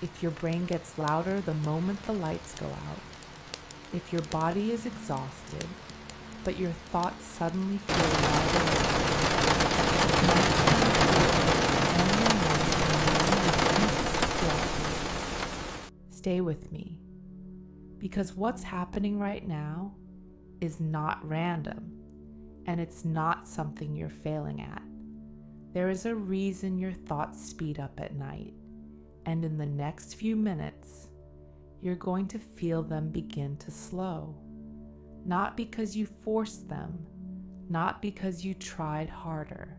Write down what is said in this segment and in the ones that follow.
if your brain gets louder the moment the lights go out, if your body is exhausted, but your thoughts suddenly feel louder, stay with me, because what's happening right now is not random, and it's not something you're failing at. There is a reason your thoughts speed up at night, and in the next few minutes, you're going to feel them begin to slow. Not because you forced them, not because you tried harder,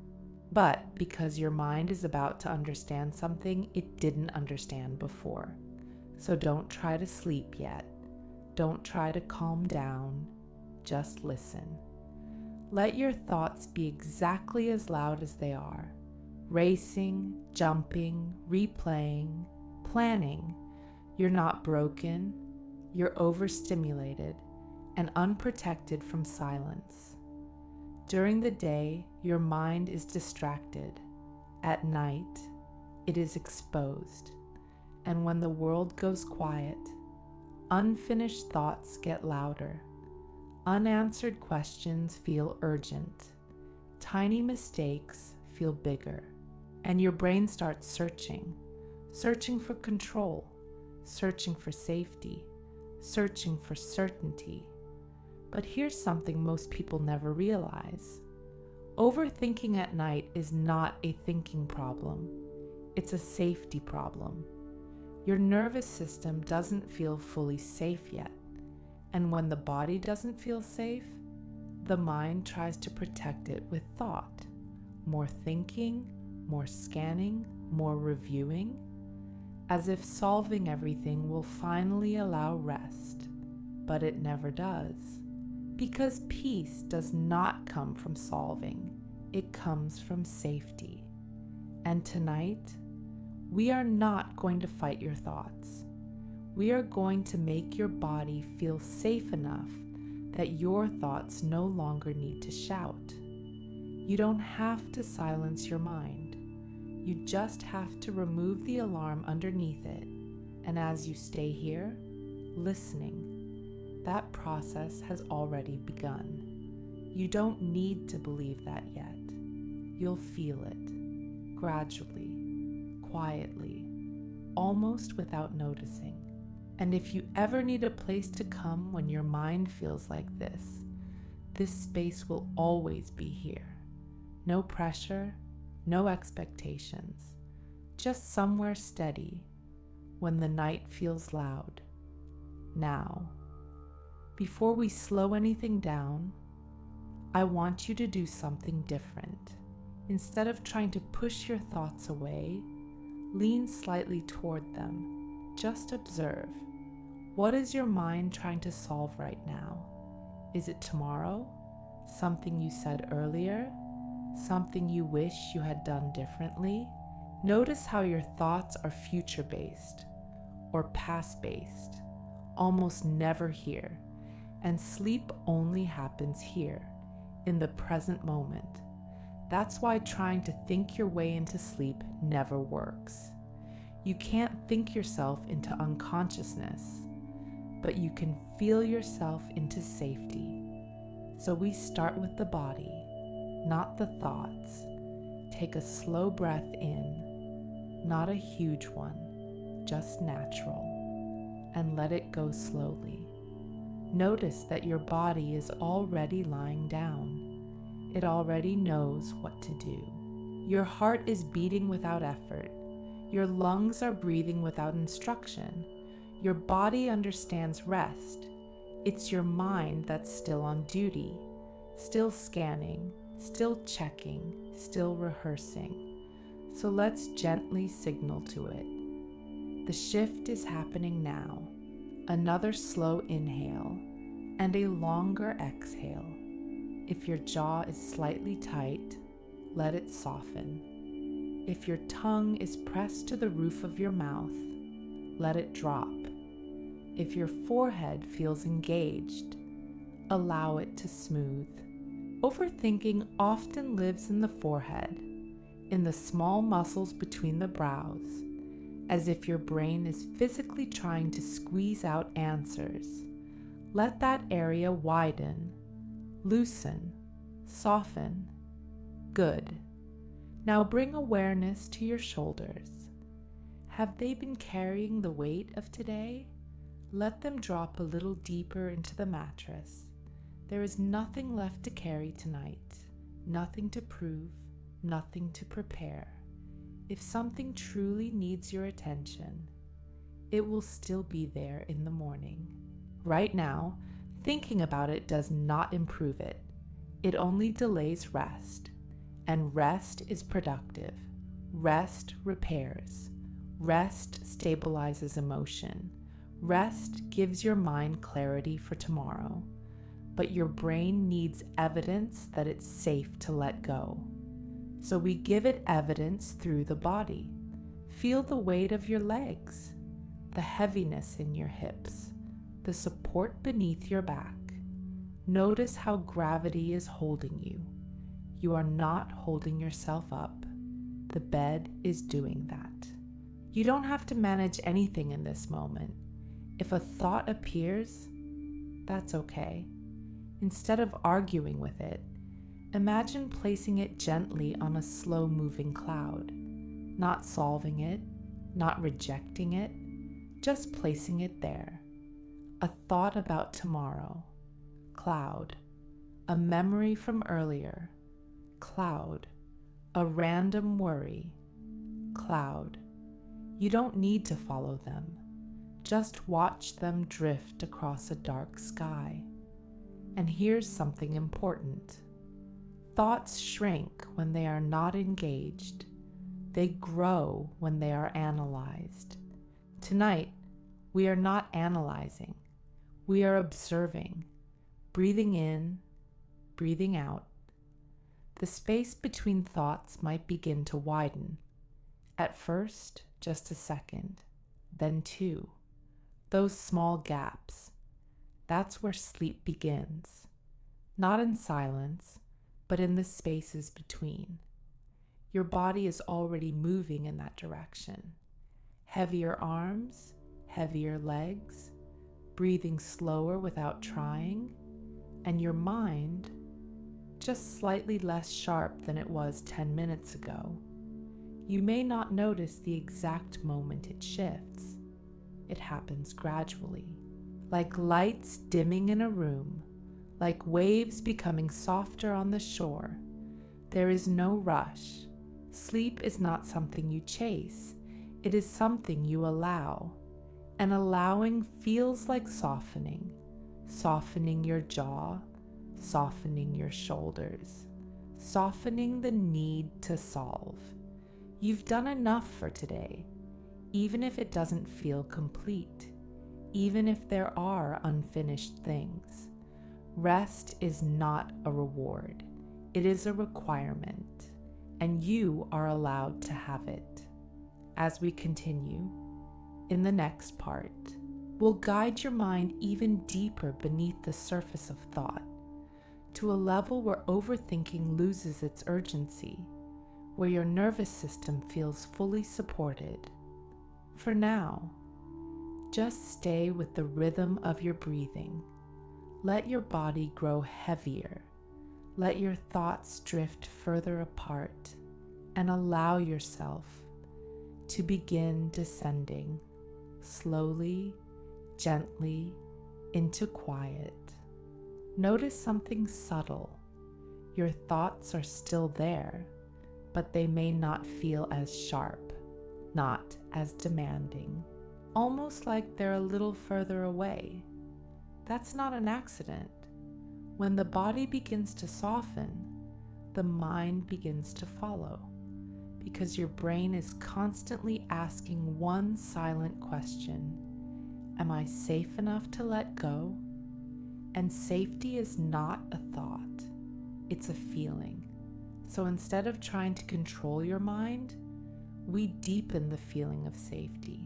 but because your mind is about to understand something it didn't understand before. So don't try to sleep yet. Don't try to calm down. Just listen. Let your thoughts be exactly as loud as they are. Racing, jumping, replaying, planning. You're not broken. You're overstimulated and unprotected from silence. During the day, your mind is distracted. At night, it is exposed. And when the world goes quiet, unfinished thoughts get louder. Unanswered questions feel urgent. Tiny mistakes feel bigger. And your brain starts searching for control, searching for safety, searching for certainty. But here's something most people never realize. Overthinking at night is not a thinking problem. It's a safety problem. Your nervous system doesn't feel fully safe yet. And when the body doesn't feel safe, the mind tries to protect it with thought. More thinking, more scanning, more reviewing, as if solving everything will finally allow rest. But it never does. Because peace does not come from solving, it comes from safety. And tonight, we are not going to fight your thoughts. We are going to make your body feel safe enough that your thoughts no longer need to shout. You don't have to silence your mind. You just have to remove the alarm underneath it. And as you stay here, listening, that process has already begun. You don't need to believe that yet. You'll feel it, gradually, quietly, almost without noticing. And if you ever need a place to come when your mind feels like this space will always be here. No pressure, no expectations, just somewhere steady when the night feels loud. Now, before we slow anything down, I want you to do something different. Instead of trying to push your thoughts away, lean slightly toward them. Just observe. What is your mind trying to solve right now? Is it tomorrow? Something you said earlier? Something you wish you had done differently? Notice how your thoughts are future-based or past-based, almost never here. And sleep only happens here, in the present moment. That's why trying to think your way into sleep never works. You can't think yourself into unconsciousness, but you can feel yourself into safety. So we start with the body, not the thoughts. Take a slow breath in, not a huge one, just natural, and let it go slowly. Notice that your body is already lying down. It already knows what to do. Your heart is beating without effort. Your lungs are breathing without instruction. Your body understands rest. It's your mind that's still on duty, still scanning, still checking, still rehearsing. So let's gently signal to it. The shift is happening now. Another slow inhale and a longer exhale. If your jaw is slightly tight, let it soften. If your tongue is pressed to the roof of your mouth, let it drop. If your forehead feels engaged, allow it to smooth. Overthinking often lives in the forehead, in the small muscles between the brows, as if your brain is physically trying to squeeze out answers. Let that area widen, loosen, soften. Good. Now bring awareness to your shoulders. Have they been carrying the weight of today? Let them drop a little deeper into the mattress. There is nothing left to carry tonight, nothing to prove, nothing to prepare. If something truly needs your attention, it will still be there in the morning. Right now, thinking about it does not improve it. It only delays rest, and rest is productive. Rest repairs. Rest stabilizes emotion. Rest gives your mind clarity for tomorrow, but your brain needs evidence that it's safe to let go. So we give it evidence through the body. Feel the weight of your legs, the heaviness in your hips, the support beneath your back. Notice how gravity is holding you. You are not holding yourself up. The bed is doing that. You don't have to manage anything in this moment. If a thought appears, that's okay. Instead of arguing with it, imagine placing it gently on a slow-moving cloud, not solving it, not rejecting it, just placing it there. A thought about tomorrow, cloud. A memory from earlier, cloud. A random worry, cloud. You don't need to follow them. Just watch them drift across a dark sky. And here's something important. Thoughts shrink when they are not engaged. They grow when they are analyzed. Tonight, we are not analyzing. We are observing, breathing in, breathing out. The space between thoughts might begin to widen. At first, just a second, then two. Those small gaps. That's where sleep begins. Not in silence, but in the spaces between. Your body is already moving in that direction. Heavier arms, heavier legs, breathing slower without trying, and your mind, just slightly less sharp than it was 10 minutes ago. You may not notice the exact moment it shifts. It happens gradually, like lights dimming in a room, like waves becoming softer on the shore. There is no rush. Sleep is not something you chase. It is something you allow. And allowing feels like softening, softening your jaw, softening your shoulders, softening the need to solve. You've done enough for today, even if it doesn't feel complete, even if there are unfinished things. Rest is not a reward. It is a requirement, and you are allowed to have it. As we continue, in the next part, we'll guide your mind even deeper beneath the surface of thought, to a level where overthinking loses its urgency, where your nervous system feels fully supported. For now, just stay with the rhythm of your breathing. Let your body grow heavier. Let your thoughts drift further apart, and allow yourself to begin descending slowly, gently into quiet. Notice something subtle. Your thoughts are still there, but they may not feel as sharp, not as demanding, almost like they're a little further away. That's not an accident. When the body begins to soften, the mind begins to follow, because your brain is constantly asking one silent question: am I safe enough to let go? And safety is not a thought, it's a feeling. So instead of trying to control your mind, we deepen the feeling of safety.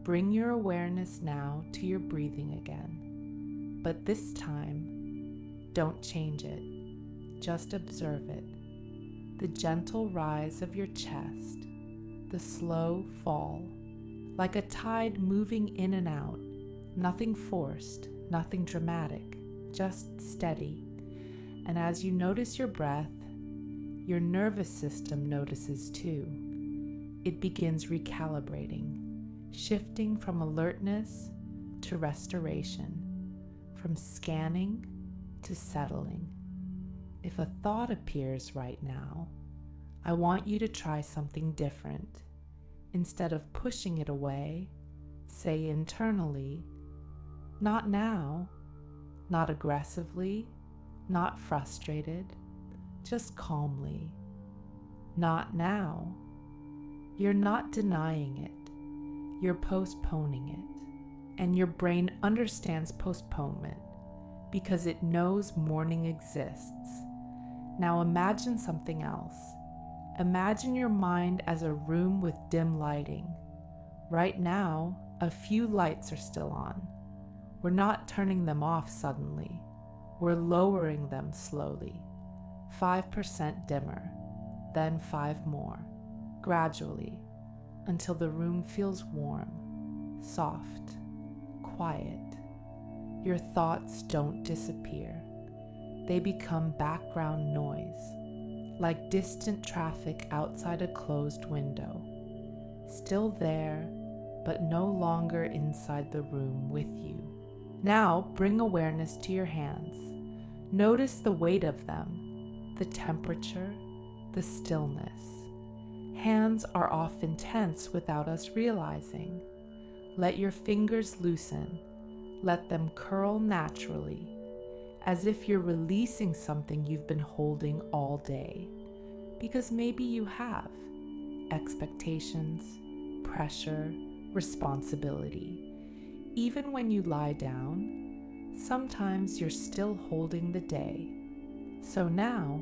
Bring your awareness now to your breathing again. But this time, don't change it. Just observe it. The gentle rise of your chest, the slow fall, like a tide moving in and out, nothing forced, nothing dramatic, just steady. And as you notice your breath, your nervous system notices too. It begins recalibrating, shifting from alertness to restoration, from scanning to settling. If a thought appears right now, I want you to try something different. Instead of pushing it away, say internally, "Not now," not aggressively, not frustrated, just calmly. "Not now." You're not denying it, you're postponing it. And your brain understands postponement because it knows morning exists. Now imagine something else. Imagine your mind as a room with dim lighting. Right now, a few lights are still on. We're not turning them off suddenly. We're lowering them slowly. 5% dimmer, then 5 more, gradually, until the room feels warm, soft, quiet. Your thoughts don't disappear. They become background noise, like distant traffic outside a closed window. Still there, but no longer inside the room with you. Now bring awareness to your hands. Notice the weight of them, the temperature, the stillness. Hands are often tense without us realizing. Let your fingers loosen. Let them curl naturally, as if you're releasing something you've been holding all day. Because maybe you have expectations, pressure, responsibility. Even when you lie down, sometimes you're still holding the day. So now,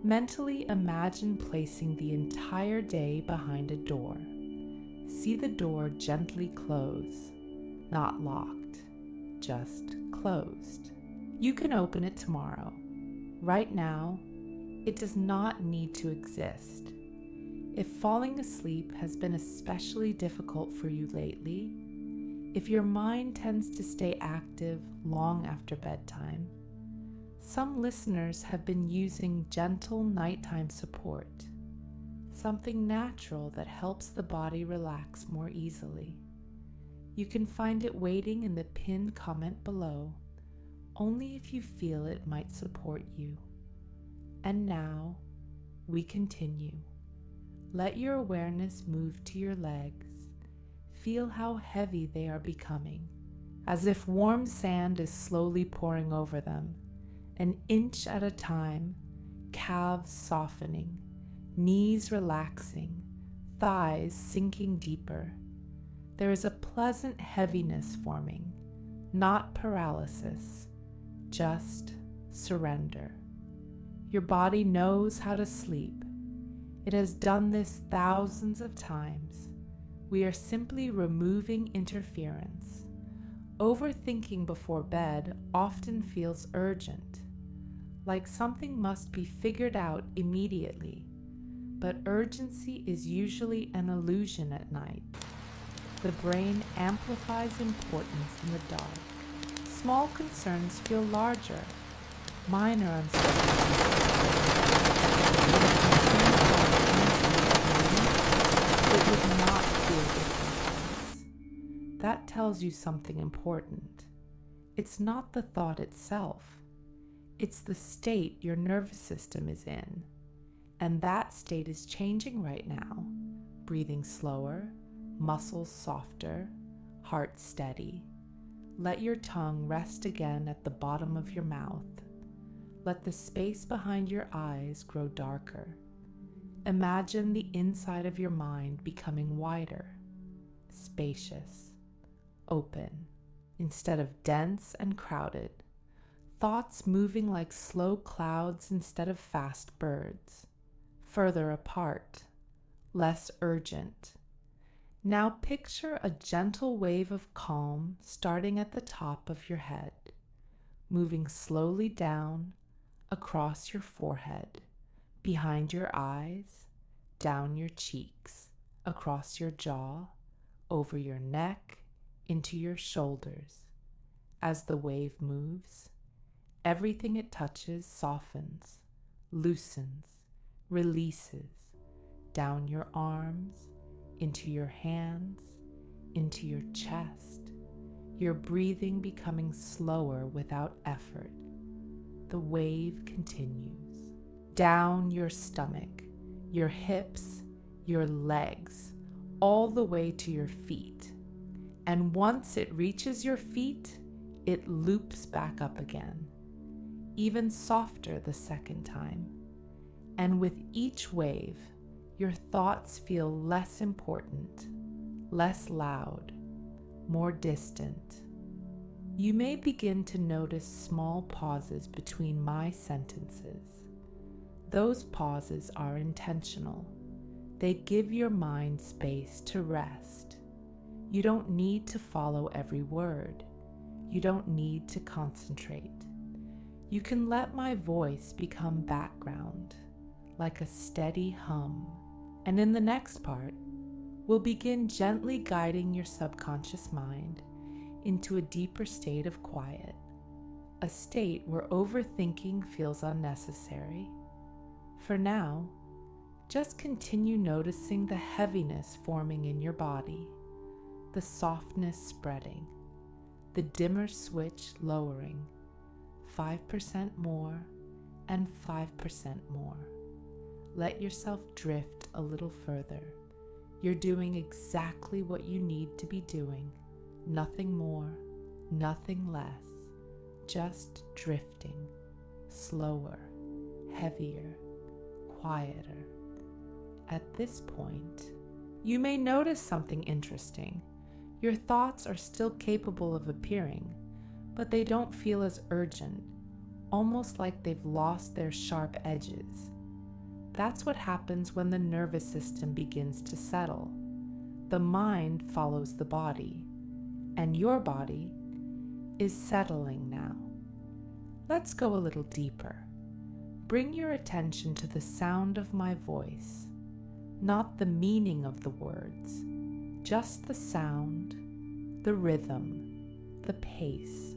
mentally imagine placing the entire day behind a door. See the door gently close, not locked, just closed. You can open it tomorrow. Right now, it does not need to exist. If falling asleep has been especially difficult for you lately, if your mind tends to stay active long after bedtime, some listeners have been using gentle nighttime support, something natural that helps the body relax more easily. You can find it waiting in the pinned comment below, only if you feel it might support you. And now, we continue. Let your awareness move to your legs. Feel how heavy they are becoming, as if warm sand is slowly pouring over them, an inch at a time, calves softening, knees relaxing, thighs sinking deeper. There is a pleasant heaviness forming, not paralysis, just surrender. Your body knows how to sleep. It has done this thousands of times. We are simply removing interference. Overthinking before bed often feels urgent, like something must be figured out immediately. But urgency is usually an illusion at night. The brain amplifies importance in the dark. Small concerns feel larger. Minor uncertainties. It would not feel this intense. That tells you something important. It's not the thought itself. It's the state your nervous system is in. And that state is changing right now. Breathing slower, muscles softer, heart steady. Let your tongue rest again at the bottom of your mouth. Let the space behind your eyes grow darker. Imagine the inside of your mind becoming wider, spacious, open, instead of dense and crowded. Thoughts moving like slow clouds instead of fast birds. Further apart, less urgent. Now picture a gentle wave of calm starting at the top of your head, moving slowly down, across your forehead, behind your eyes, down your cheeks, across your jaw, over your neck, into your shoulders. As the wave moves, everything it touches softens, loosens, releases, down your arms, into your hands, into your chest, your breathing becoming slower without effort. The wave continues. Down your stomach, your hips, your legs, all the way to your feet. And once it reaches your feet, it loops back up again, even softer the second time. And with each wave, your thoughts feel less important, less loud, more distant. You may begin to notice small pauses between my sentences. Those pauses are intentional. They give your mind space to rest. You don't need to follow every word. You don't need to concentrate. You can let my voice become background, like a steady hum. And in the next part, we'll begin gently guiding your subconscious mind into a deeper state of quiet, a state where overthinking feels unnecessary. For now, just continue noticing the heaviness forming in your body, the softness spreading, the dimmer switch lowering, 5% more and 5% more. Let yourself drift a little further. You're doing exactly what you need to be doing. Nothing more, nothing less. Just drifting. Slower, heavier, quieter. At this point, you may notice something interesting. Your thoughts are still capable of appearing, but they don't feel as urgent, almost like they've lost their sharp edges. That's what happens when the nervous system begins to settle. The mind follows the body, and your body is settling now. Let's go a little deeper. Bring your attention to the sound of my voice, not the meaning of the words, just the sound, the rhythm, the pace.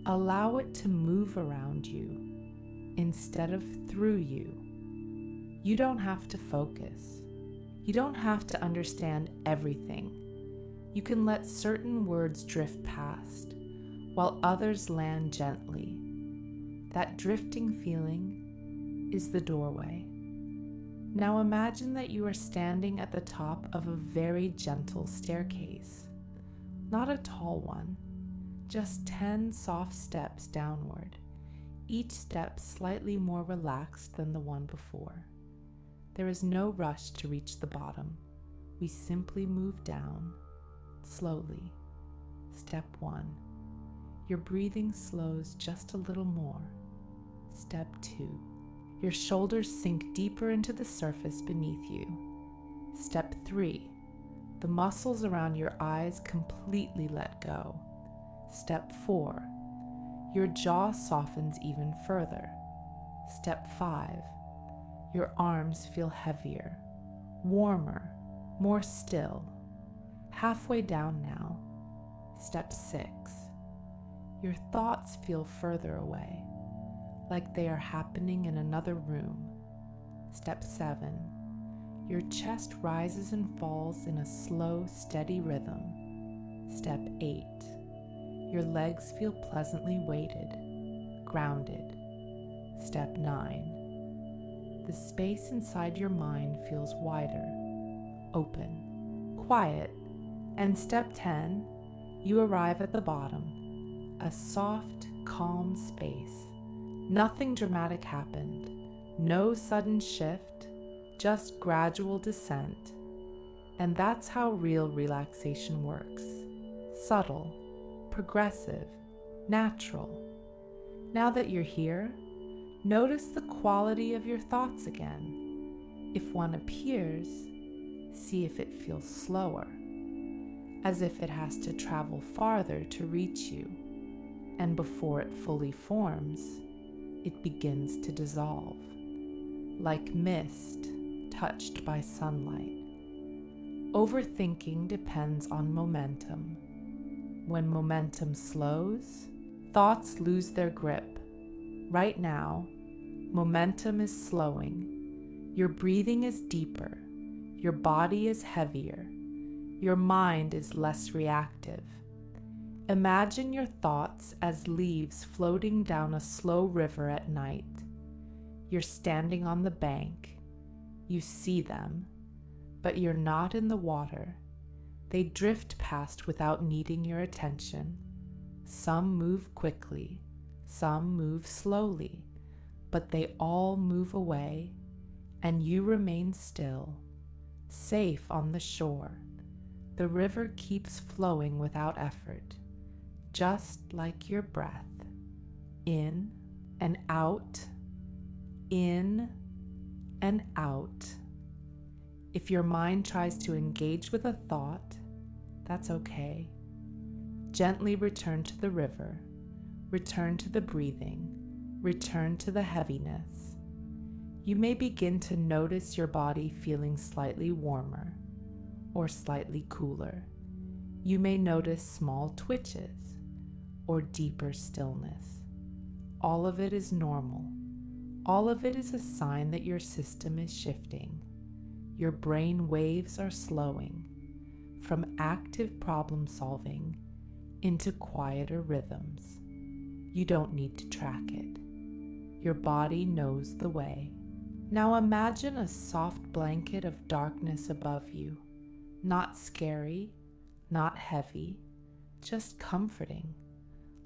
Allow it to move around you instead of through you. You don't have to focus. You don't have to understand everything. You can let certain words drift past, while others land gently. That drifting feeling is the doorway. Now imagine that you are standing at the top of a very gentle staircase. Not a tall one, just 10 soft steps downward, each step slightly more relaxed than the one before. There is no rush to reach the bottom. We simply move down, slowly. Step 1. Your breathing slows just a little more. Step 2. Your shoulders sink deeper into the surface beneath you. Step 3. The muscles around your eyes completely let go. Step 4. Your jaw softens even further. Step 5. Your arms feel heavier, warmer, more still. Halfway down now. Step 6. Your thoughts feel further away, like they are happening in another room. Step 7. Your chest rises and falls in a slow, steady rhythm. Step 8. Your legs feel pleasantly weighted, grounded. Step 9. The space inside your mind feels wider, open, quiet. And step 10, you arrive at the bottom, a soft, calm space. Nothing dramatic happened, no sudden shift, just gradual descent. And that's how real relaxation works. Subtle, progressive, natural. Now that you're here, notice the quality of your thoughts again. If one appears, see if it feels slower, as if it has to travel farther to reach you. And before it fully forms, it begins to dissolve, like mist touched by sunlight. Overthinking depends on momentum. When momentum slows, thoughts lose their grip. Right now, momentum is slowing. Your breathing is deeper. Your body is heavier. Your mind is less reactive. Imagine your thoughts as leaves floating down a slow river at night. You're standing on the bank. You see them, but you're not in the water. They drift past without needing your attention. Some move quickly, some move slowly, but they all move away, and you remain still, safe on the shore. The river keeps flowing without effort, just like your breath. In and out, in and out. If your mind tries to engage with a thought, that's okay. Gently return to the river, return to the breathing, return to the heaviness. You may begin to notice your body feeling slightly warmer or slightly cooler. You may notice small twitches or deeper stillness. All of it is normal. All of it is a sign that your system is shifting. Your brain waves are slowing from active problem solving into quieter rhythms. You don't need to track it. Your body knows the way. Now imagine a soft blanket of darkness above you. Not scary, not heavy, just comforting,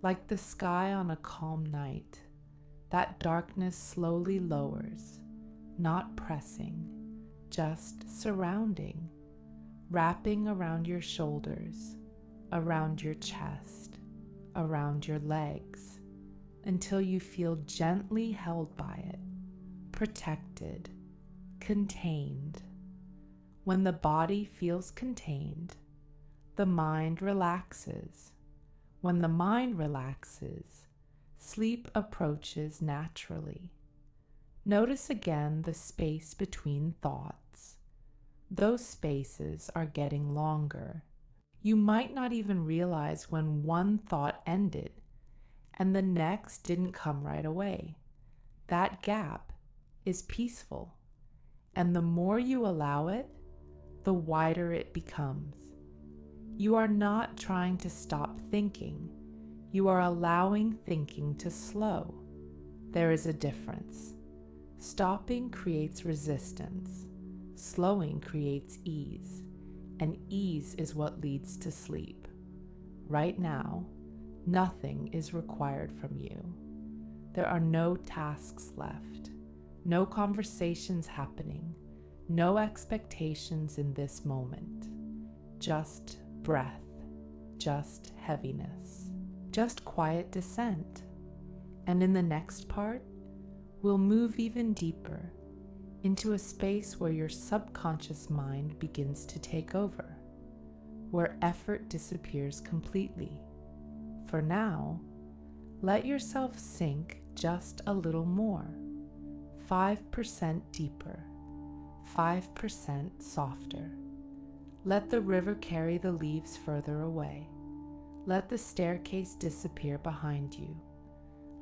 like the sky on a calm night. That darkness slowly lowers, not pressing, just surrounding, wrapping around your shoulders, around your chest, around your legs, until you feel gently held by it, protected, contained. When the body feels contained, the mind relaxes. When the mind relaxes, sleep approaches naturally. Notice again the space between thoughts. Those spaces are getting longer. You might not even realize when one thought ended and the next didn't come right away. That gap is peaceful, and the more you allow it, the wider it becomes. You are not trying to stop thinking. You are allowing thinking to slow. There is a difference. Stopping creates resistance. Slowing creates ease. And ease is what leads to sleep. Right now, nothing is required from you. There are no tasks left, no conversations happening, no expectations in this moment. Just breath, just heaviness, just quiet descent. And in the next part, we'll move even deeper into a space where your subconscious mind begins to take over, where effort disappears completely. For now, let yourself sink just a little more, 5% deeper, 5% softer. Let the river carry the leaves further away. Let the staircase disappear behind you.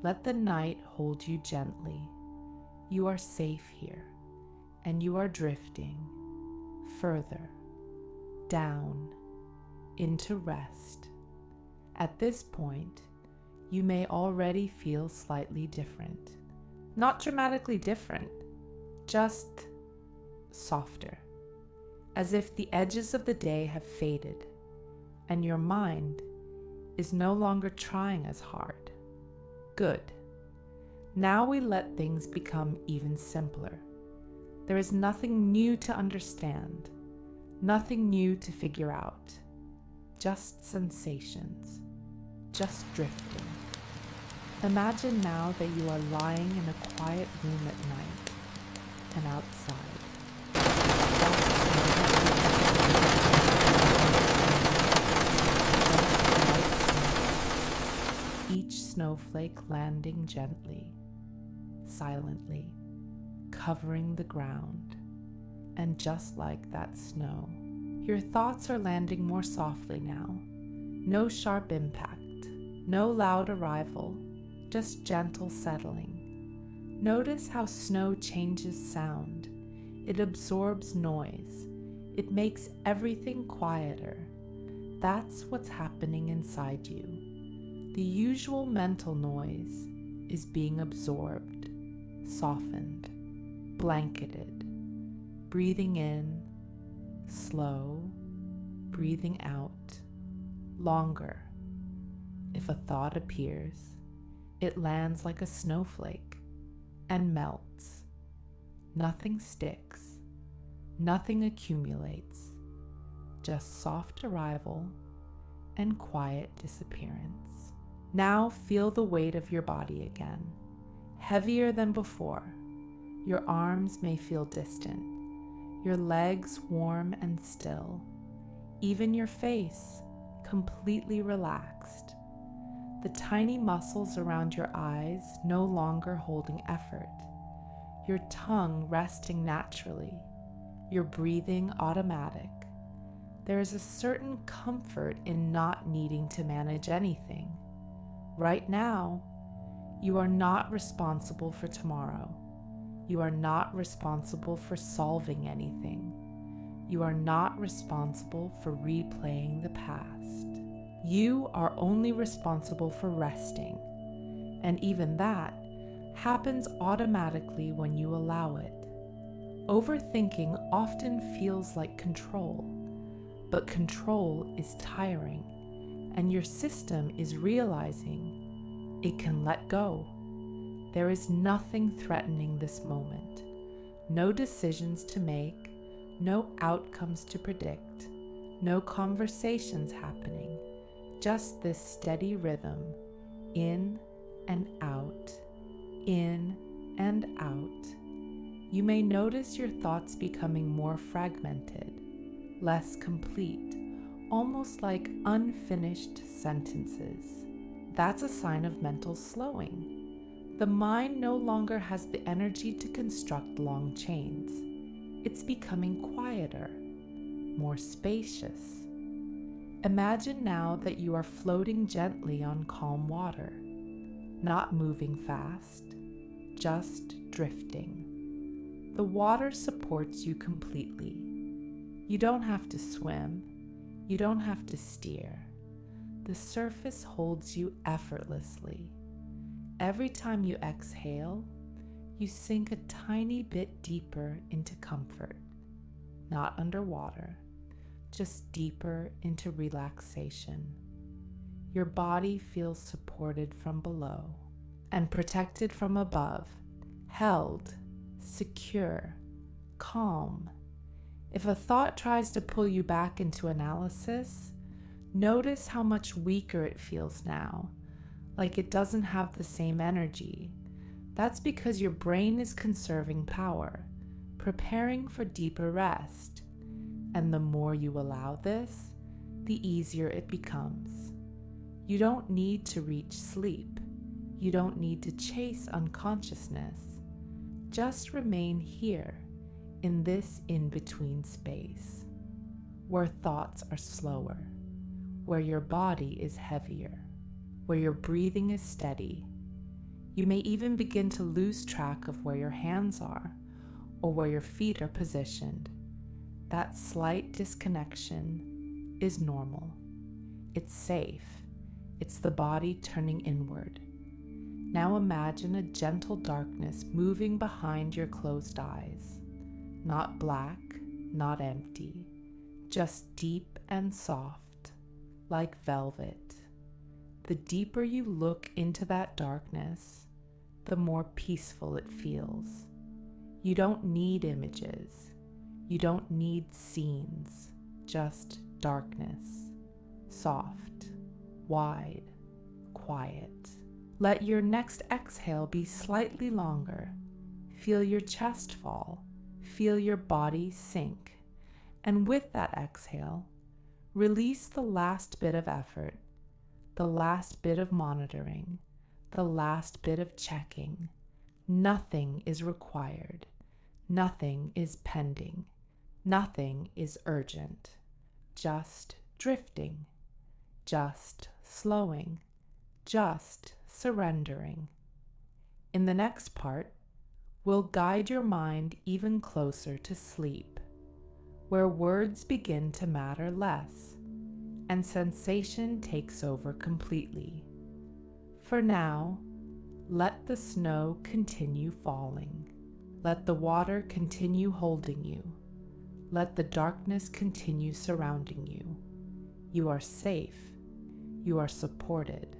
Let the night hold you gently. You are safe here, and you are drifting further, down, into rest. At this point, you may already feel slightly different. Not dramatically different, just softer. As if the edges of the day have faded, and your mind is no longer trying as hard. Good. Now we let things become even simpler. There is nothing new to understand, nothing new to figure out. Just sensations, just drifting. Imagine now that you are lying in a quiet room at night and outside. Each snowflake landing gently, silently, covering the ground. And just like that snow, Your thoughts are landing more softly now. No sharp impact, no loud arrival, just gentle settling. Notice how snow changes sound. It absorbs noise. It makes everything quieter. That's what's happening inside you. The usual mental noise is being absorbed, softened, blanketed. Breathing in, slow, breathing out, longer. If a thought appears, it lands like a snowflake and melts. Nothing sticks, nothing accumulates, just soft arrival and quiet disappearance. Now feel the weight of your body again, heavier than before. Your arms may feel distant, your legs warm and still, even your face completely relaxed. The tiny muscles around your eyes no longer holding effort, your tongue resting naturally, your breathing automatic. There is a certain comfort in not needing to manage anything. Right now, you are not responsible for tomorrow. You are not responsible for solving anything. You are not responsible for replaying the past. You are only responsible for resting, and even that happens automatically when you allow it. Overthinking often feels like control, but control is tiring, and your system is realizing it can let go. There is nothing threatening this moment, no decisions to make, no outcomes to predict, no conversations happening, just this steady rhythm, in and out, in and out. You may notice your thoughts becoming more fragmented, less complete, almost like unfinished sentences. That's a sign of mental slowing. The mind no longer has the energy to construct long chains. It's becoming quieter, more spacious. Imagine now that you are floating gently on calm water, not moving fast, just drifting. The water supports you completely. You don't have to swim. You don't have to steer. The surface holds you effortlessly. Every time you exhale, you sink a tiny bit deeper into comfort, not underwater, just deeper into relaxation. Your body feels supported from below and protected from above, held, secure, calm. If a thought tries to pull you back into analysis, notice how much weaker it feels now, like it doesn't have the same energy. That's because your brain is conserving power, preparing for deeper rest. And the more you allow this, the easier it becomes. You don't need to reach sleep. You don't need to chase unconsciousness. Just remain here, in this in-between space, where thoughts are slower, where your body is heavier, where your breathing is steady. You may even begin to lose track of where your hands are or where your feet are positioned. That slight disconnection is normal. It's safe. It's the body turning inward. Now imagine a gentle darkness moving behind your closed eyes. Not black, not empty, just deep and soft, like velvet. The deeper you look into that darkness, the more peaceful it feels. You don't need images. You don't need scenes, just darkness, soft, wide, quiet. Let your next exhale be slightly longer. Feel your chest fall, feel your body sink. And with that exhale, release the last bit of effort, the last bit of monitoring, the last bit of checking. Nothing is required. Nothing is pending. Nothing is urgent. just drifting, just slowing, just surrendering. In the next part, we'll guide your mind even closer to sleep, where words begin to matter less and sensation takes over completely. For now, let the snow continue falling. Let the water continue holding you. Let the darkness continue surrounding you. You are safe, you are supported,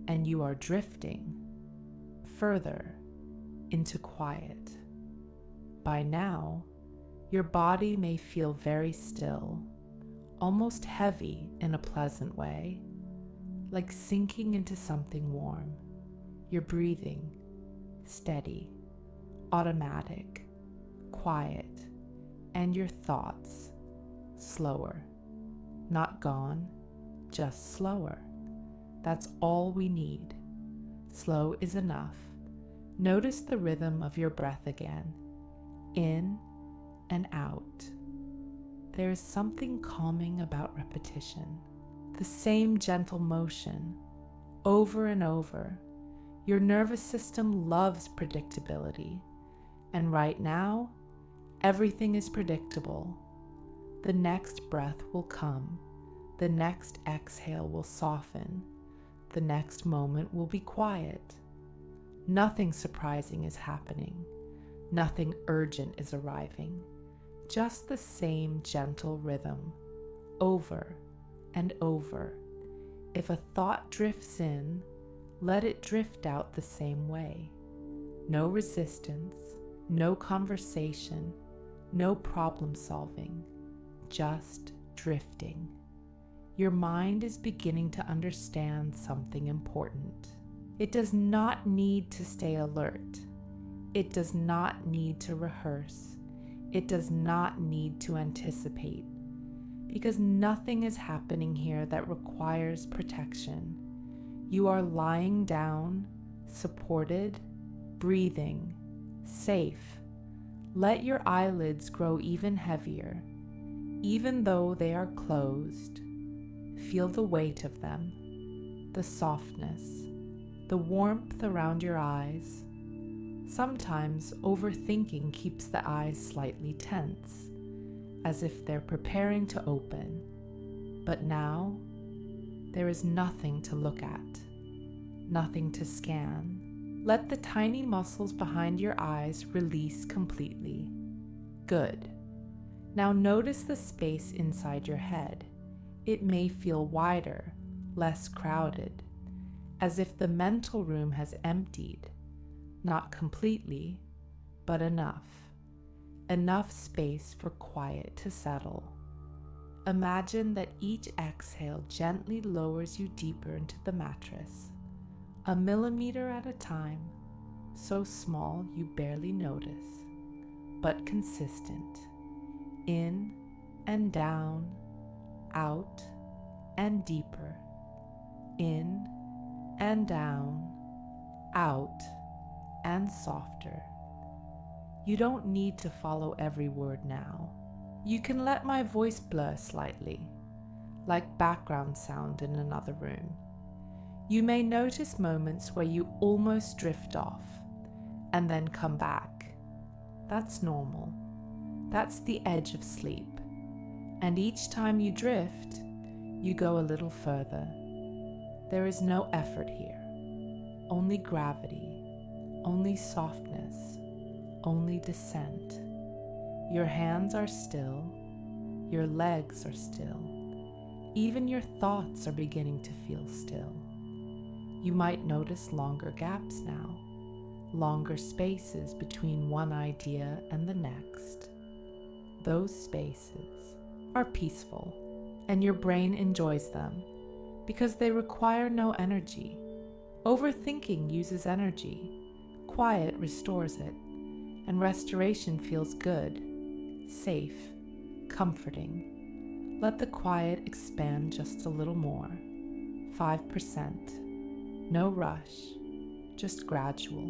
and you are drifting further into quiet. By now, your body may feel very still, almost heavy in a pleasant way, like sinking into something warm. You're breathing, steady, automatic, quiet, and your thoughts, slower. Not gone, just slower. That's all we need. Slow is enough. Notice the rhythm of your breath again, in and out. There is something calming about repetition. The same gentle motion, over and over. Your nervous system loves predictability, and right now, everything is predictable. The next breath will come, the next exhale will soften, the next moment will be quiet. Nothing surprising is happening, nothing urgent is arriving, just the same gentle rhythm, over and over. If a thought drifts in, let it drift out the same way. No resistance, no conversation, no problem solving, just drifting. Your mind is beginning to understand something important. It does not need to stay alert. It does not need to rehearse. It does not need to anticipate, because nothing is happening here that requires protection. You are lying down, supported, breathing, safe. Let your eyelids grow even heavier, even though they are closed. Feel the weight of them, the softness, the warmth around your eyes. Sometimes overthinking keeps the eyes slightly tense, as if they're preparing to open. But now, there is nothing to look at, nothing to scan. Let the tiny muscles behind your eyes release completely. Good. Now notice the space inside your head. It may feel wider, less crowded, as if the mental room has emptied. Not completely, but enough. Enough space for quiet to settle. Imagine that each exhale gently lowers you deeper into the mattress, 1 millimeter at a time, so small you barely notice, but consistent. In and down, out and deeper. In and down, out and softer. You don't need to follow every word now. You can let my voice blur slightly, like background sound in another room. You may notice moments where you almost drift off and then come back. That's normal. That's the edge of sleep. And each time you drift, you go a little further. There is no effort here, only gravity, only softness, only descent. Your hands are still, your legs are still, even your thoughts are beginning to feel still. You might notice longer gaps now, longer spaces between one idea and the next. Those spaces are peaceful, and your brain enjoys them because they require no energy. Overthinking uses energy. Quiet restores it, and restoration feels good, safe, comforting. Let the quiet expand just a little more. 5%. No rush, just gradual.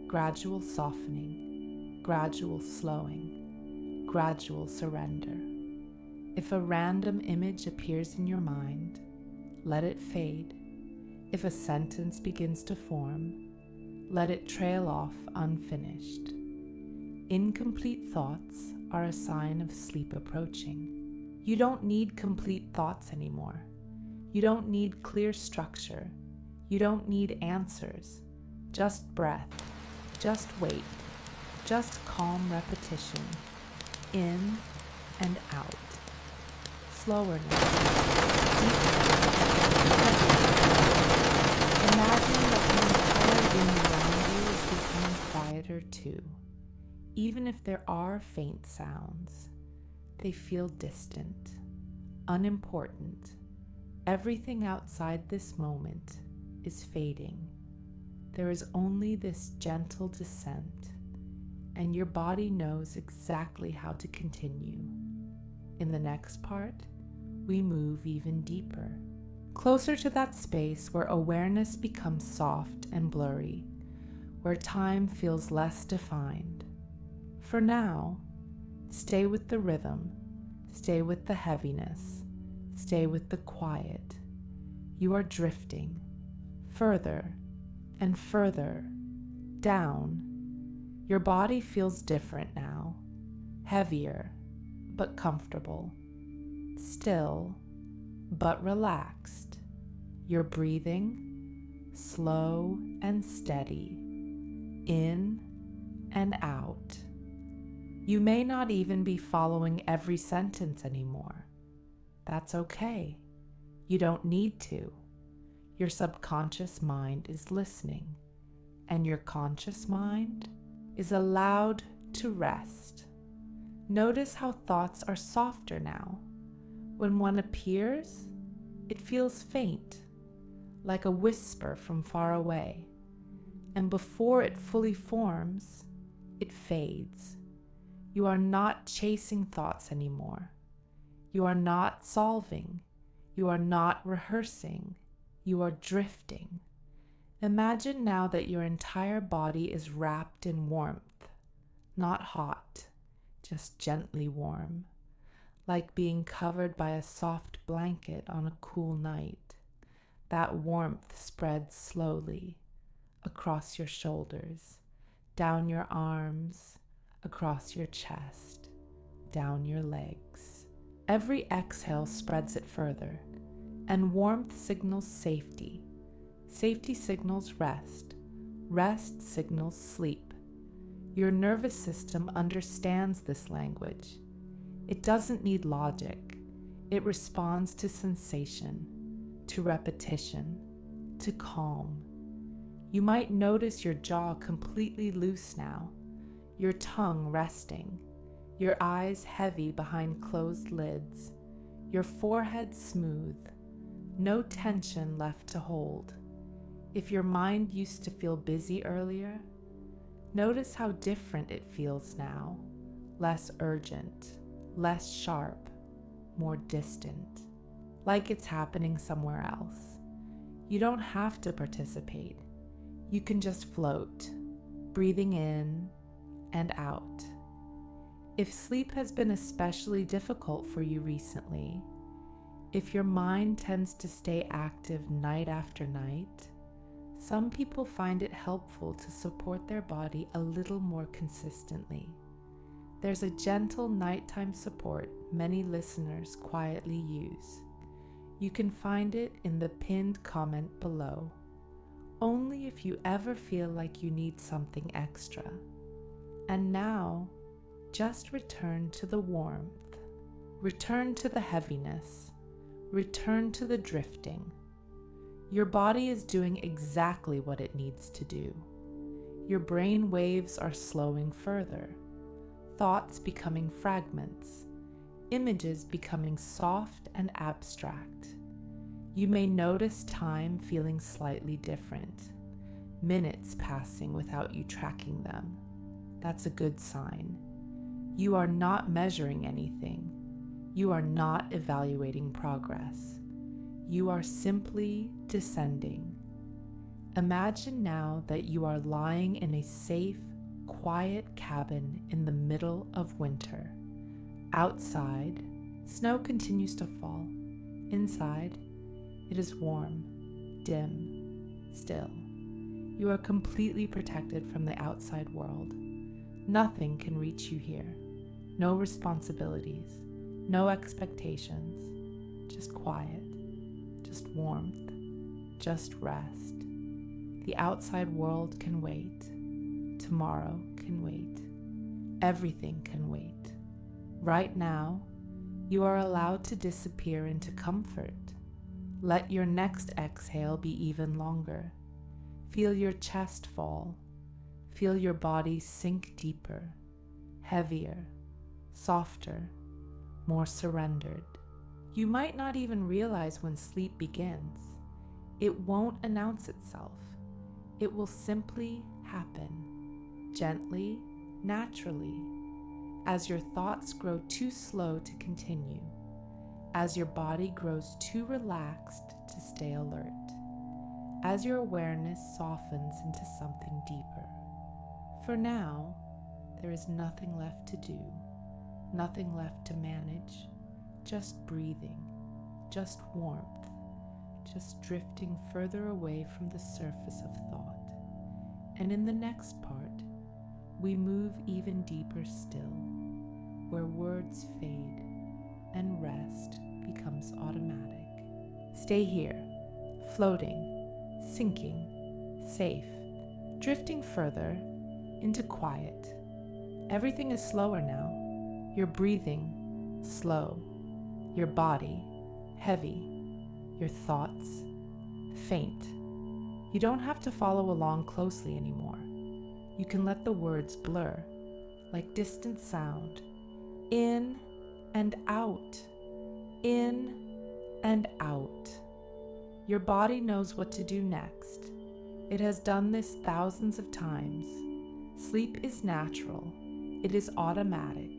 Gradual softening, gradual slowing, gradual surrender. If a random image appears in your mind, let it fade. If a sentence begins to form, let it trail off unfinished. Incomplete thoughts are a sign of sleep approaching. You don't need complete thoughts anymore. You don't need clear structure. You don't need answers. Just breath. Just wait. Just calm repetition. In and out. Slower now. Imagine that the entire room around you is becoming quieter too. Even if there are faint sounds, they feel distant, unimportant. Everything outside this moment is fading. There is only this gentle descent, and your body knows exactly how to continue. In the next part, we move even deeper, closer to that space where awareness becomes soft and blurry, where time feels less defined. For now, stay with the rhythm, stay with the heaviness, stay with the quiet. You are drifting further and further down. Your body feels different now, heavier but comfortable, still but relaxed. You're breathing slow and steady, in and out. You may not even be following every sentence anymore. That's okay. You don't need to. Your subconscious mind is listening, and your conscious mind is allowed to rest. Notice how thoughts are softer now. When one appears, it feels faint, like a whisper from far away. And before it fully forms, it fades. You are not chasing thoughts anymore. You are not solving. You are not rehearsing. You are drifting. Imagine now that your entire body is wrapped in warmth, not hot, just gently warm, like being covered by a soft blanket on a cool night. That warmth spreads slowly across your shoulders, down your arms, across your chest, down your legs. Every exhale spreads it further, and warmth signals safety. Safety signals rest. Rest signals sleep. Your nervous system understands this language. It doesn't need logic. It responds to sensation, to repetition, to calm. You might notice your jaw completely loose now, your tongue resting, your eyes heavy behind closed lids, your forehead smooth, no tension left to hold. If your mind used to feel busy earlier, notice how different it feels now, less urgent, less sharp, more distant, like it's happening somewhere else. You don't have to participate. You can just float, breathing in and out. If sleep has been especially difficult for you recently, if your mind tends to stay active night after night, some people find it helpful to support their body a little more consistently. There's a gentle nighttime support many listeners quietly use. You can find it in the pinned comment below. Only if you ever feel like you need something extra. And now, just return to the warmth. Return to the heaviness. Return to the drifting. Your body is doing exactly what it needs to do. Your brain waves are slowing further. Thoughts becoming fragments. Images becoming soft and abstract. You may notice time feeling slightly different. Minutes passing without you tracking them. That's a good sign. You are not measuring anything. You are not evaluating progress. You are simply descending. Imagine now that you are lying in a safe, quiet cabin in the middle of winter. Outside, Snow continues to fall. Inside, it is warm, dim, still. You are completely protected from the outside world. Nothing can reach you here. No responsibilities, no expectations, just quiet, just warmth, just rest. The outside world can wait. Tomorrow can wait. Everything can wait. Right now, you are allowed to disappear into comfort. Let your next exhale be even longer. Feel your chest fall. Feel your body sink deeper, heavier, softer, more surrendered. You might not even realize when sleep begins. It won't announce itself. It will simply happen, gently, naturally, as your thoughts grow too slow to continue, as your body grows too relaxed to stay alert, as your awareness softens into something deeper. For now, there is nothing left to do, nothing left to manage, just breathing, just warmth, just drifting further away from the surface of thought. And in the next part, we move even deeper still, where words fade and rest becomes automatic. Stay here, floating, sinking, safe, drifting further into quiet. Everything is slower now. Your breathing, slow. Your body, heavy. Your thoughts, faint. You don't have to follow along closely anymore. You can let the words blur, like distant sound. In and out. In and out. Your body knows what to do next. It has done this thousands of times. Sleep is natural. It is automatic.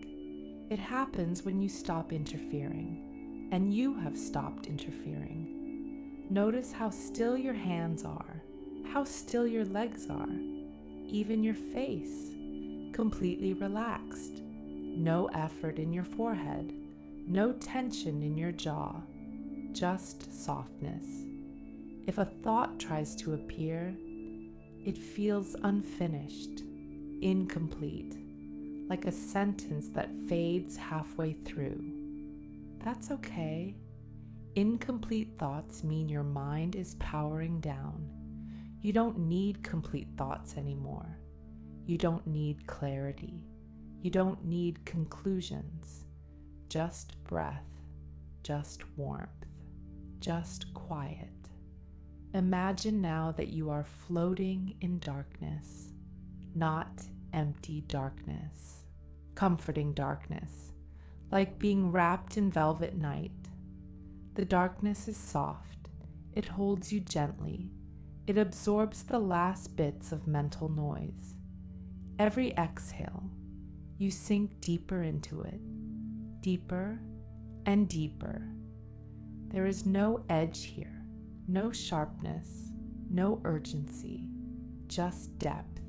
It happens when you stop interfering, and you have stopped interfering. Notice how still your hands are, how still your legs are, even your face, completely relaxed. No effort in your forehead, no tension in your jaw, just softness. If a thought tries to appear, it feels unfinished, incomplete, like a sentence that fades halfway through. That's okay. Incomplete thoughts mean your mind is powering down. You don't need complete thoughts anymore. You don't need clarity. You don't need conclusions. Just breath, just warmth, just quiet. Imagine now that you are floating in darkness, not empty darkness, comforting darkness, like being wrapped in velvet night. The darkness is soft. It holds you gently. It absorbs the last bits of mental noise. Every exhale, you sink deeper into it, deeper and deeper. There is no edge here, no sharpness, no urgency, just depth.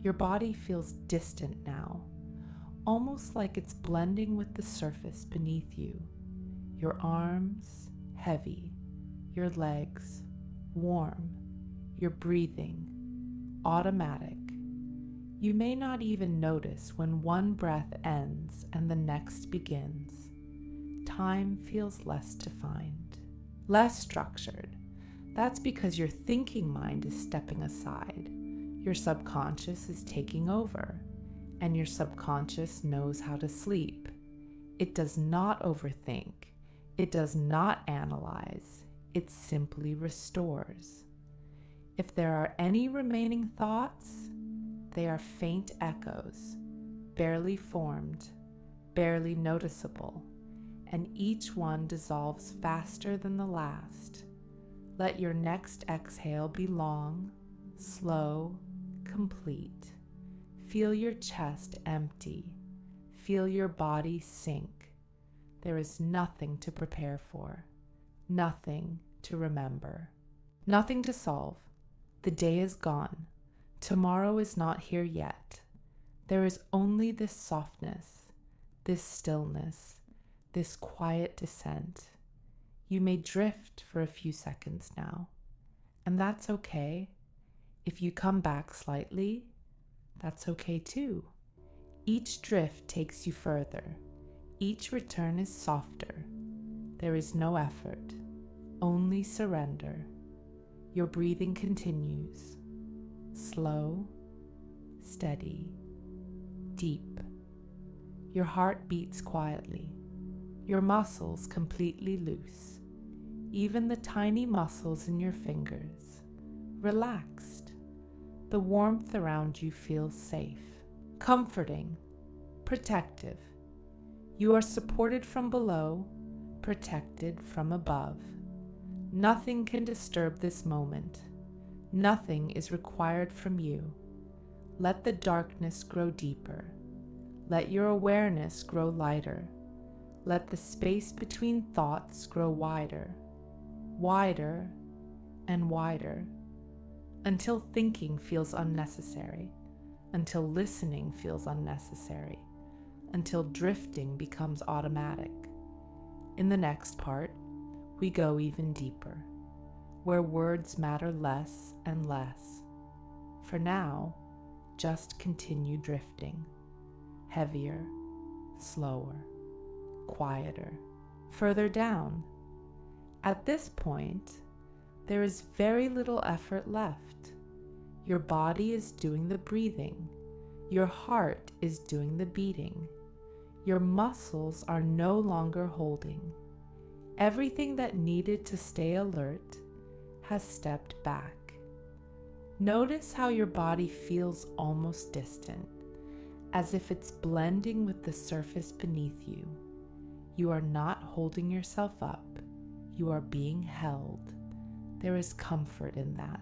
Your body feels distant now, almost like it's blending with the surface beneath you. Your arms, heavy, your legs, warm, your breathing, automatic. You may not even notice when one breath ends and the next begins. Time feels less defined, less structured. That's because your thinking mind is stepping aside. Your subconscious is taking over, and your subconscious knows how to sleep. It does not overthink. It does not analyze. It simply restores. If there are any remaining thoughts, they are faint echoes, barely formed, barely noticeable, and each one dissolves faster than the last. Let your next exhale be long, slow, complete. Feel your chest empty. Feel your body sink. There is nothing to prepare for, nothing to remember, nothing to solve. The day is gone. Tomorrow is not here yet. There is only this softness, this stillness, this quiet descent. You may drift for a few seconds now, and that's okay. If you come back slightly, that's okay too. Each drift takes you further. Each return is softer. There is no effort, only surrender. Your breathing continues. Slow, steady, deep. Your heart beats quietly. Your muscles completely loose. Even the tiny muscles in your fingers. Relaxed. The warmth around you feels safe, comforting, protective. You are supported from below, protected from above. Nothing can disturb this moment. Nothing is required from you. Let the darkness grow deeper. Let your awareness grow lighter. Let the space between thoughts grow wider, wider and wider, until thinking feels unnecessary, until listening feels unnecessary, until drifting becomes automatic. In the next part, we go even deeper, where words matter less and less. For now, just continue drifting, heavier, slower, quieter, further down. At this point, there is very little effort left. Your body is doing the breathing. Your heart is doing the beating. Your muscles are no longer holding. Everything that needed to stay alert has stepped back. Notice how your body feels almost distant, as if it's blending with the surface beneath you. You are not holding yourself up. You are being held. There is comfort in that.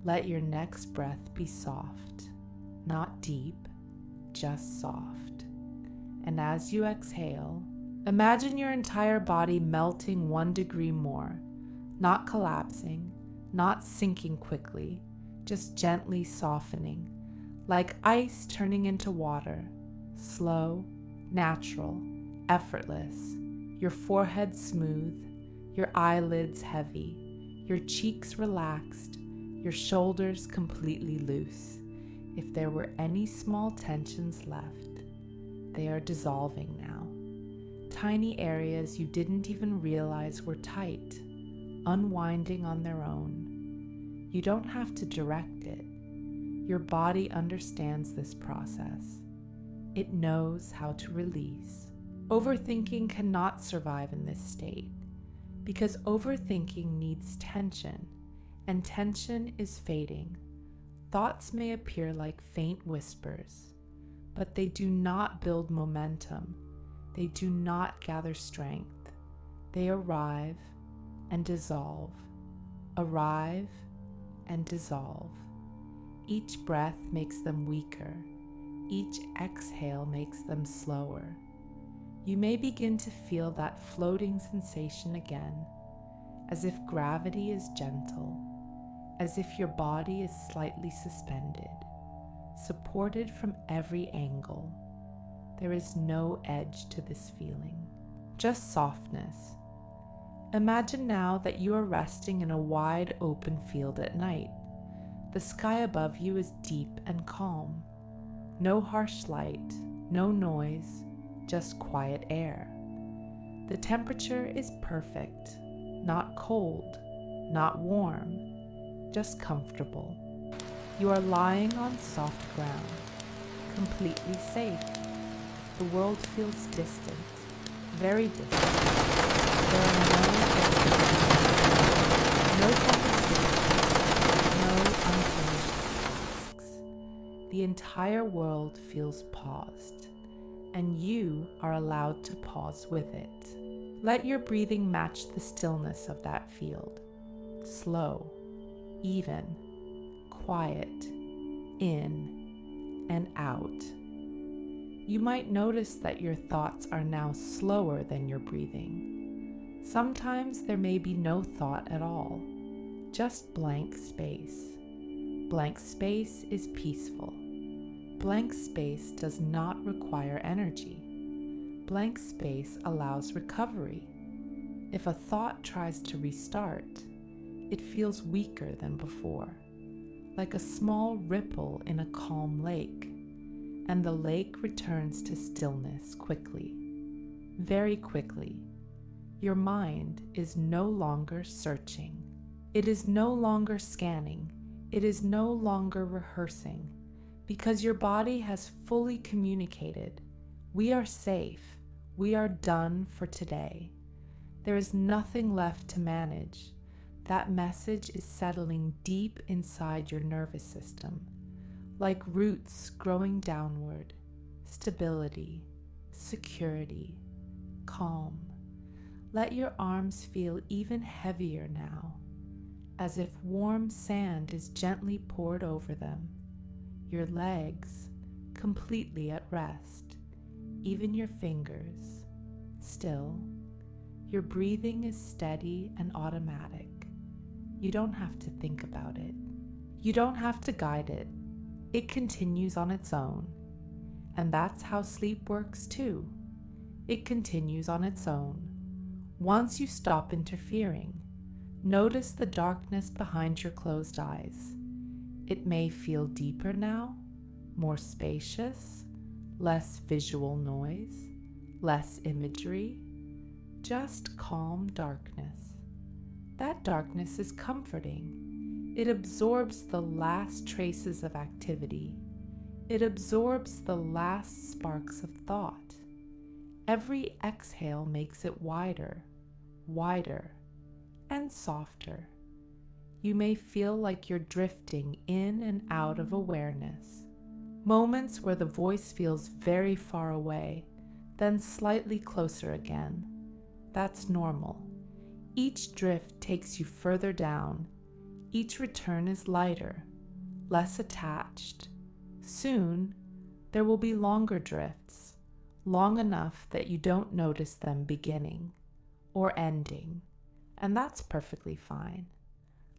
Let your next breath be soft, not deep, just soft. And as you exhale, imagine your entire body melting 1 degree more, not collapsing, not sinking quickly, just gently softening, like ice turning into water, slow, natural, effortless, your forehead smooth, your eyelids heavy, your cheeks relaxed, your shoulders completely loose. If there were any small tensions left, they are dissolving now. Tiny areas you didn't even realize were tight, unwinding on their own. You don't have to direct it. Your body understands this process. It knows how to release. Overthinking cannot survive in this state because overthinking needs tension, and tension is fading. Thoughts may appear like faint whispers, but they do not build momentum. They do not gather strength. They arrive and dissolve, arrive and dissolve. Each breath makes them weaker. Each exhale makes them slower. You may begin to feel that floating sensation again, as if gravity is gentle, as if your body is slightly suspended, supported from every angle. There is no edge to this feeling, just softness. Imagine now that you are resting in a wide open field at night. The sky above you is deep and calm. No harsh light, no noise, just quiet air. The temperature is perfect, not cold, not warm, just comfortable. You are lying on soft ground, completely safe. The world feels distant, very distant. There are no conversations, no unfinished tasks. The entire world feels paused, and you are allowed to pause with it. Let your breathing match the stillness of that field. Slow, even, quiet, in and out. You might notice that your thoughts are now slower than your breathing. Sometimes there may be no thought at all, just blank space. Blank space is peaceful. Blank space does not require energy. Blank space allows recovery. If a thought tries to restart, it feels weaker than before, like a small ripple in a calm lake, and the lake returns to stillness quickly, very quickly. Your mind is no longer searching. It is no longer scanning. It is no longer rehearsing, because your body has fully communicated. We are safe. We are done for today. There is nothing left to manage. That message is settling deep inside your nervous system, like roots growing downward. Stability, security, calm. Let your arms feel even heavier now, as if warm sand is gently poured over them. Your legs completely at rest, even your fingers still. Your breathing is steady and automatic. You don't have to think about it. You don't have to guide it. It continues on its own. And that's how sleep works too. It continues on its own. Once you stop interfering, notice the darkness behind your closed eyes. It may feel deeper now, more spacious, less visual noise, less imagery, just calm darkness. That darkness is comforting. It absorbs the last traces of activity. It absorbs the last sparks of thought. Every exhale makes it wider, wider, and softer. You may feel like you're drifting in and out of awareness. Moments where the voice feels very far away, then slightly closer again. That's normal. Each drift takes you further down. Each return is lighter, less attached. Soon, there will be longer drifts, long enough that you don't notice them beginning or ending, and that's perfectly fine.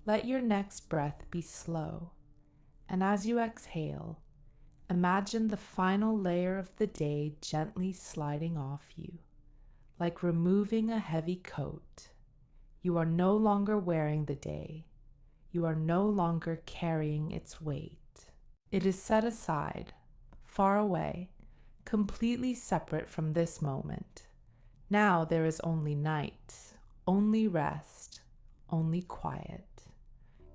Let your next breath be slow, and as you exhale, imagine the final layer of the day gently sliding off you, like removing a heavy coat. You are no longer wearing the day. You are no longer carrying its weight. It is set aside, far away, completely separate from this moment. Now there is only night, only rest, only quiet.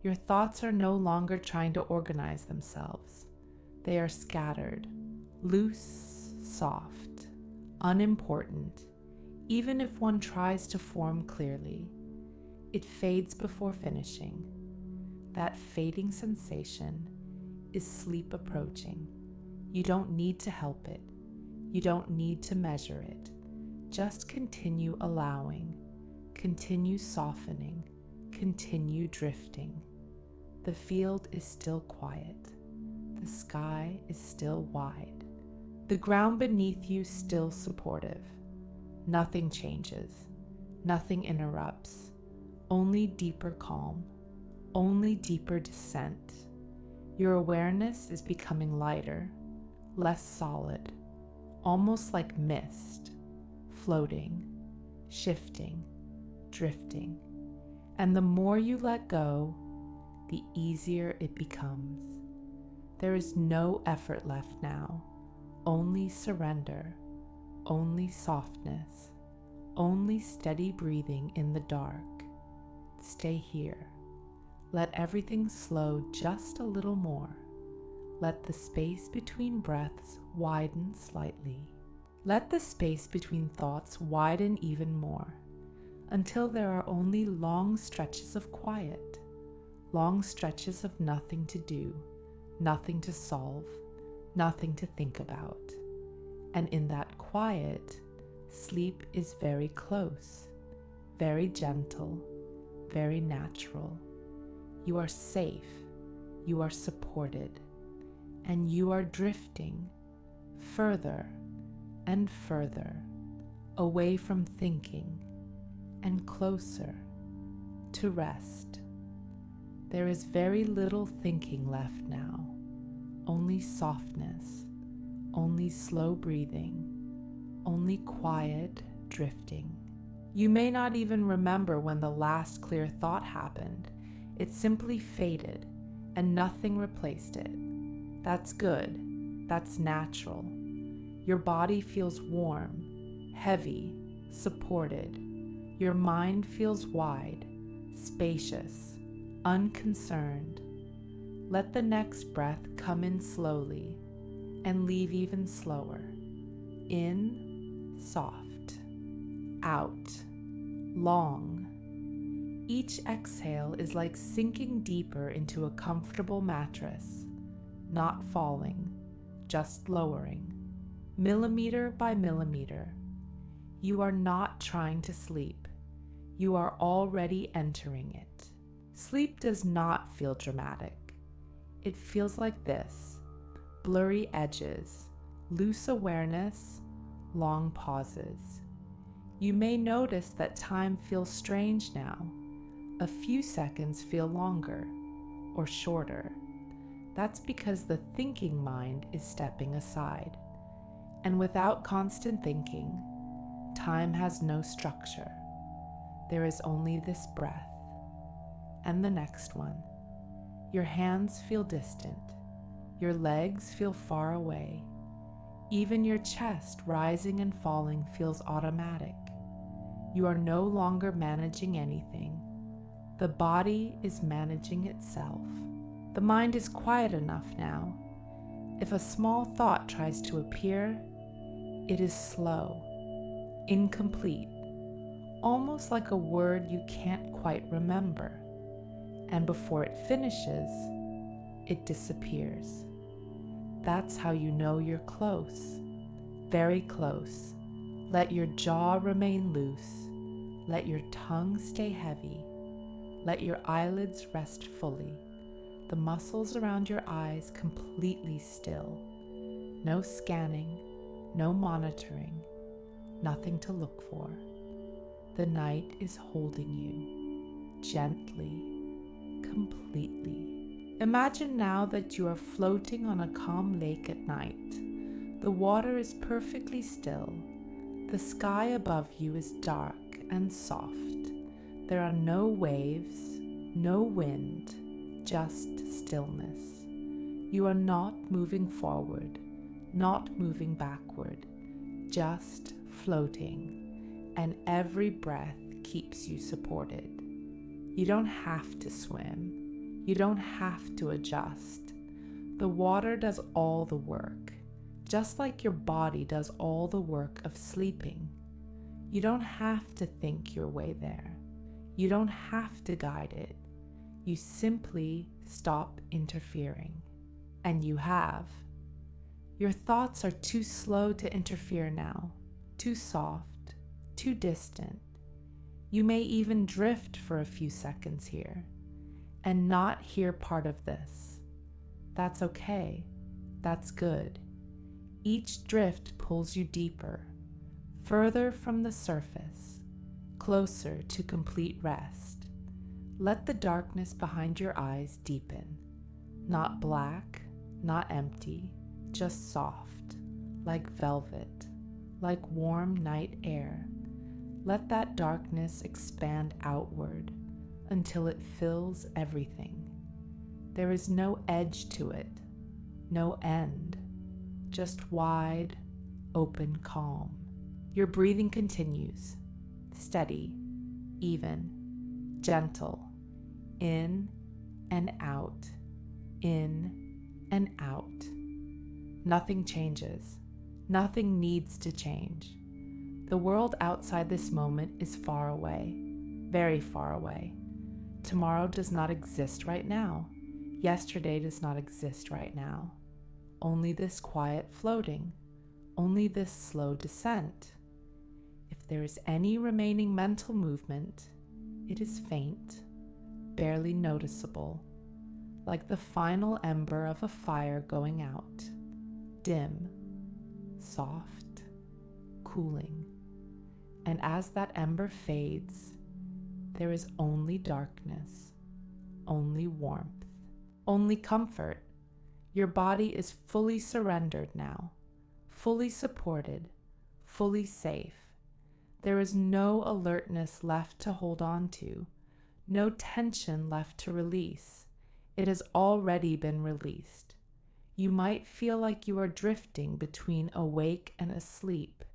Your thoughts are no longer trying to organize themselves. They are scattered, loose, soft, unimportant. Even if one tries to form clearly, it fades before finishing. That fading sensation is sleep approaching. You don't need to help it. You don't need to measure it. Just continue allowing, continue softening, continue drifting. The field is still quiet. The sky is still wide. The ground beneath you still supportive. Nothing changes. Nothing interrupts. Only deeper calm. Only deeper descent. Your awareness is becoming lighter, less solid, almost like mist, floating, shifting, drifting. And the more you let go, the easier it becomes. There is no effort left now, only surrender, only softness, only steady breathing in the dark. Stay here. Let everything slow just a little more. Let the space between breaths widen slightly. Let the space between thoughts widen even more, until there are only long stretches of quiet, long stretches of nothing to do, nothing to solve, nothing to think about. And in that quiet, sleep is very close, very gentle, very natural. You are safe, you are supported, and you are drifting further and further away from thinking and closer to rest. There is very little thinking left now, only softness, only slow breathing, only quiet drifting. You may not even remember when the last clear thought happened. It simply faded and nothing replaced it. That's good. That's natural. Your body feels warm, heavy, supported. Your mind feels wide, spacious, unconcerned. Let the next breath come in slowly and leave even slower. In, soft. Out, long. Each exhale is like sinking deeper into a comfortable mattress, not falling, just lowering, millimeter by millimeter. You are not trying to sleep. You are already entering it. Sleep does not feel dramatic. It feels like this: blurry edges, loose awareness, long pauses. You may notice that time feels strange now. A few seconds feel longer or shorter. That's because the thinking mind is stepping aside. And without constant thinking, time has no structure. There is only this breath and the next one. Your hands feel distant. Your legs feel far away. Even your chest rising and falling feels automatic. You are no longer managing anything. The body is managing itself. The mind is quiet enough now. If a small thought tries to appear, it is slow, incomplete, almost like a word you can't quite remember. And before it finishes, it disappears. That's how you know you're close, very close. Let your jaw remain loose. Let your tongue stay heavy. Let your eyelids rest fully. The muscles around your eyes completely still. No scanning, no monitoring, nothing to look for. The night is holding you, gently, completely. Imagine now that you are floating on a calm lake at night. The water is perfectly still. The sky above you is dark and soft. There are no waves, no wind, just stillness. You are not moving forward, not moving backward, just floating, and every breath keeps you supported. You don't have to swim. You don't have to adjust. The water does all the work, just like your body does all the work of sleeping. You don't have to think your way there. You don't have to guide it. You simply stop interfering. And you have. Your thoughts are too slow to interfere now, too soft, too distant. You may even drift for a few seconds here and not hear part of this. That's okay. That's good. Each drift pulls you deeper, further from the surface, closer to complete rest. Let the darkness behind your eyes deepen. Not black, not empty, just soft, like velvet, like warm night air. Let that darkness expand outward until it fills everything. There is no edge to it, no end, just wide, open calm. Your breathing continues, steady, even, gentle, in and out, in and out. Nothing changes. Nothing needs to change. The world outside this moment is far away, very far away. Tomorrow does not exist right now. Yesterday does not exist right now. Only this quiet floating, only this slow descent. If there is any remaining mental movement, it is faint, barely noticeable, like the final ember of a fire going out, dim, soft, cooling. And as that ember fades, there is only darkness, only warmth, only comfort. Your body is fully surrendered now, fully supported, fully safe. There is no alertness left to hold on to, no tension left to release. It has already been released. You might feel like you are drifting between awake and asleep,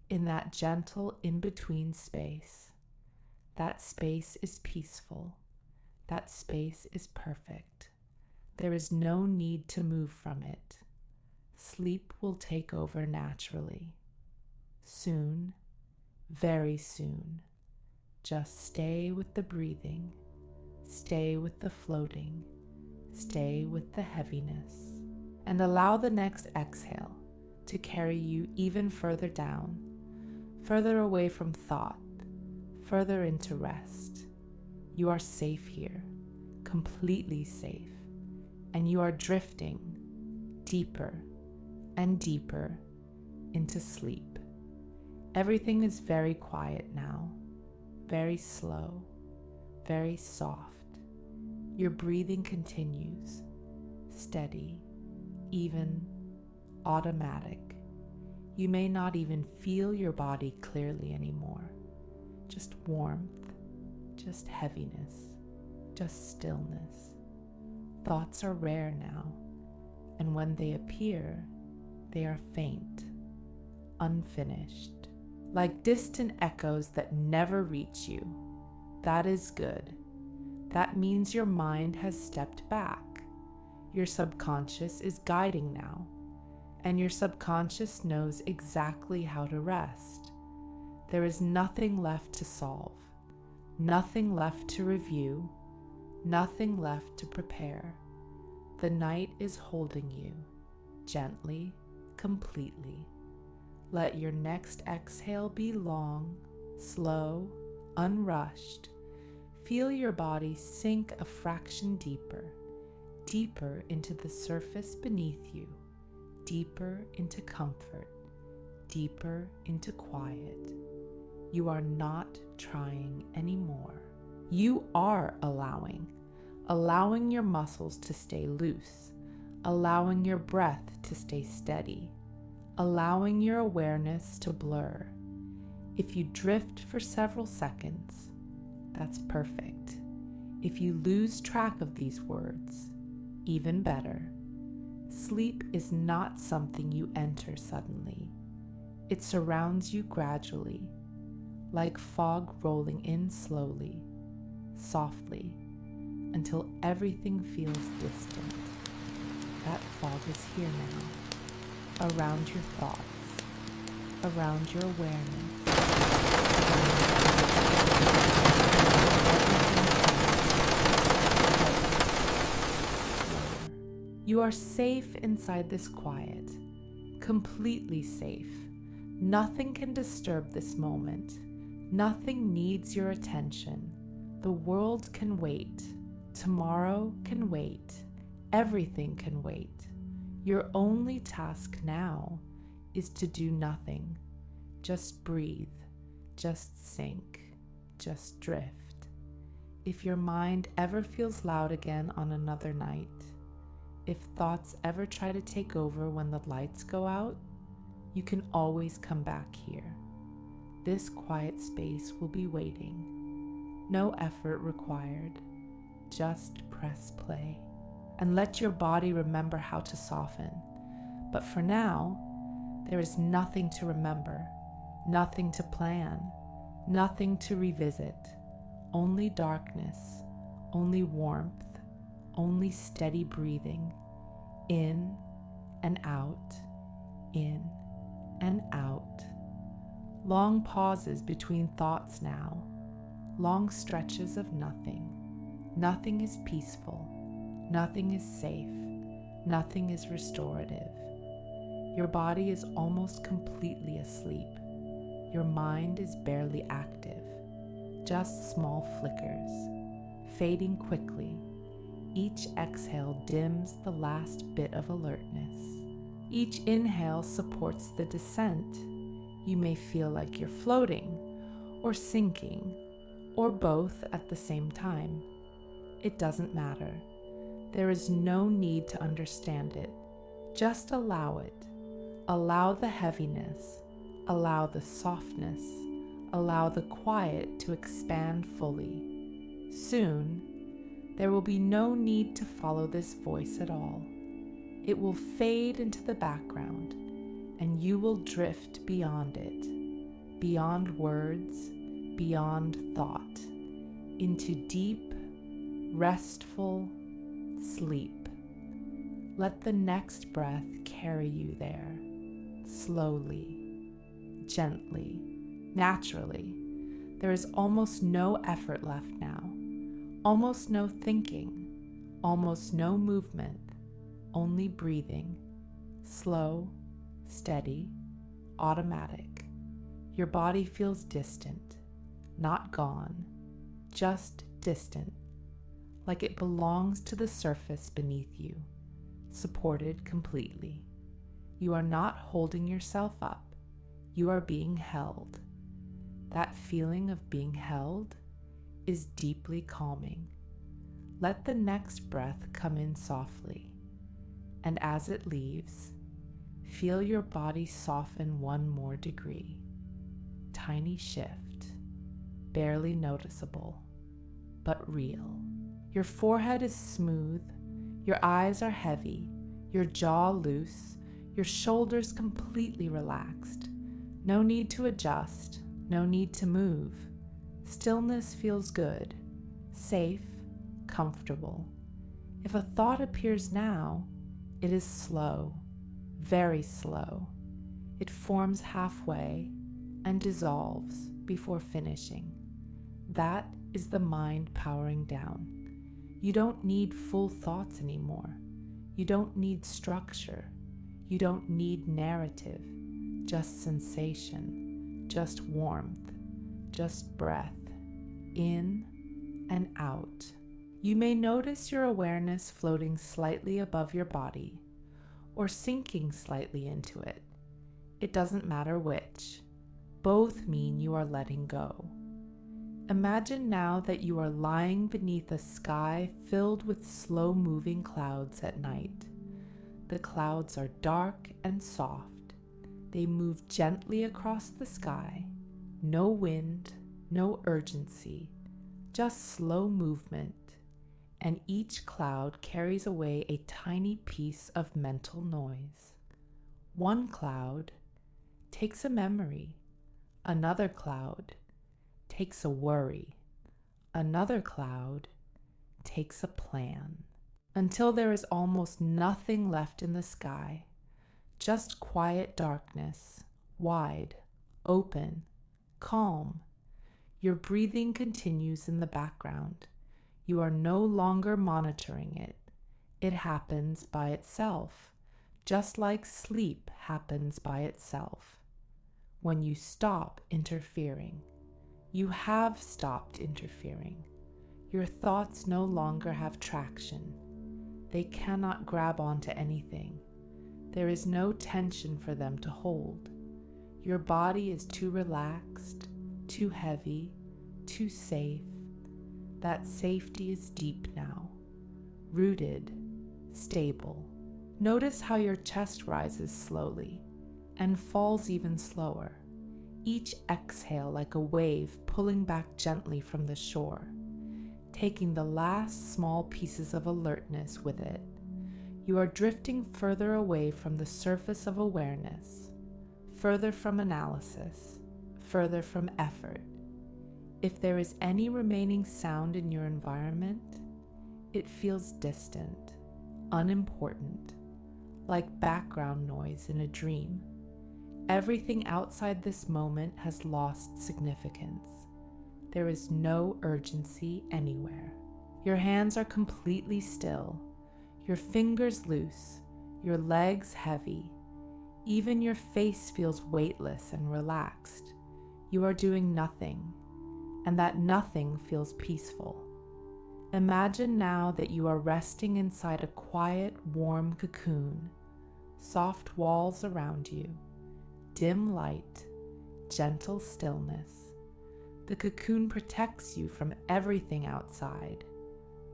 in that gentle in-between space. That space is peaceful. That space is perfect. There is no need to move from it. Sleep will take over naturally. Soon, very soon. Just stay with the breathing. Stay with the floating. Stay with the heaviness. And allow the next exhale to carry you even further down, further away from thought, further into rest. You are safe here, completely safe, and you are drifting deeper and deeper into sleep. Everything is very quiet now, very slow, very soft. Your breathing continues, steady, even, automatic. You may not even feel your body clearly anymore. Just warmth, just heaviness, just stillness. Thoughts are rare now, and when they appear, they are faint, unfinished, like distant echoes that never reach you. That is good. That means your mind has stepped back. Your subconscious is guiding now, and your subconscious knows exactly how to rest. There is nothing left to solve, nothing left to review, nothing left to prepare. The night is holding you, gently, completely. Let your next exhale be long, slow, unrushed. Feel your body sink a fraction deeper, deeper into the surface beneath you, deeper into comfort, deeper into quiet. You are not trying anymore. You are allowing your muscles to stay loose, allowing your breath to stay steady, allowing your awareness to blur. If you drift for several seconds, that's perfect. If you lose track of these words, even better. Sleep is not something you enter suddenly. It surrounds you gradually, like fog rolling in slowly, softly, until everything feels distant. That fog is here now, around your thoughts, around your awareness. You are safe inside this quiet, completely safe. Nothing can disturb this moment. Nothing needs your attention. The world can wait. Tomorrow can wait. Everything can wait. Your only task now is to do nothing. Just breathe. Just sink. Just drift. If your mind ever feels loud again on another night, if thoughts ever try to take over when the lights go out, you can always come back here. This quiet space will be waiting. No effort required. Just press play. And let your body remember how to soften. But for now, there is nothing to remember, nothing to plan, nothing to revisit. Only darkness, only warmth, only steady breathing, in and out, in and out. Long pauses between thoughts now, long stretches of nothing. Nothing is peaceful, nothing is safe, nothing is restorative. Your body is almost completely asleep. Your mind is barely active, just small flickers, fading quickly. Each exhale dims the last bit of alertness. Each inhale supports the descent. You may feel like you're floating or sinking, or both at the same time. It doesn't matter. There is no need to understand it. Just allow it. Allow the heaviness. Allow the softness, allow the quiet to expand fully. Soon, there will be no need to follow this voice at all. It will fade into the background, and you will drift beyond it, beyond words, beyond thought, into deep, restful sleep. Let the next breath carry you there, slowly, gently, naturally. There is almost no effort left now, almost no thinking, almost no movement, only breathing, slow, steady, automatic. Your body feels distant, not gone, just distant, like it belongs to the surface beneath you, supported completely. You are not holding yourself up, you are being held. That feeling of being held is deeply calming. Let the next breath come in softly, and as it leaves, feel your body soften one more degree. Tiny shift, barely noticeable, but real. Your forehead is smooth, your eyes are heavy, your jaw loose, your shoulders completely relaxed. No need to adjust, no need to move. Stillness feels good, safe, comfortable. If a thought appears now, it is slow, very slow. It forms halfway and dissolves before finishing. That is the mind powering down. You don't need full thoughts anymore. You don't need structure. You don't need narrative. Just sensation, just warmth, just breath, in and out. You may notice your awareness floating slightly above your body or sinking slightly into it. It doesn't matter which. Both mean you are letting go. Imagine now that you are lying beneath a sky filled with slow-moving clouds at night. The clouds are dark and soft. They move gently across the sky. No wind, no urgency, just slow movement. And each cloud carries away a tiny piece of mental noise. One cloud takes a memory. Another cloud takes a worry. Another cloud takes a plan. Until there is almost nothing left in the sky, just quiet darkness, wide, open, calm. Your breathing continues in the background. You are no longer monitoring it. It happens by itself, just like sleep happens by itself. When you stop interfering, you have stopped interfering. Your thoughts no longer have traction. They cannot grab onto anything. There is no tension for them to hold. Your body is too relaxed, too heavy, too safe. That safety is deep now, rooted, stable. Notice how your chest rises slowly and falls even slower, each exhale like a wave pulling back gently from the shore, taking the last small pieces of alertness with it. You are drifting further away from the surface of awareness, further from analysis, further from effort. If there is any remaining sound in your environment, it feels distant, unimportant, like background noise in a dream. Everything outside this moment has lost significance. There is no urgency anywhere. Your hands are completely still, your fingers loose, your legs heavy. Even your face feels weightless and relaxed. You are doing nothing, and that nothing feels peaceful. Imagine now that you are resting inside a quiet, warm cocoon, soft walls around you, dim light, gentle stillness. The cocoon protects you from everything outside.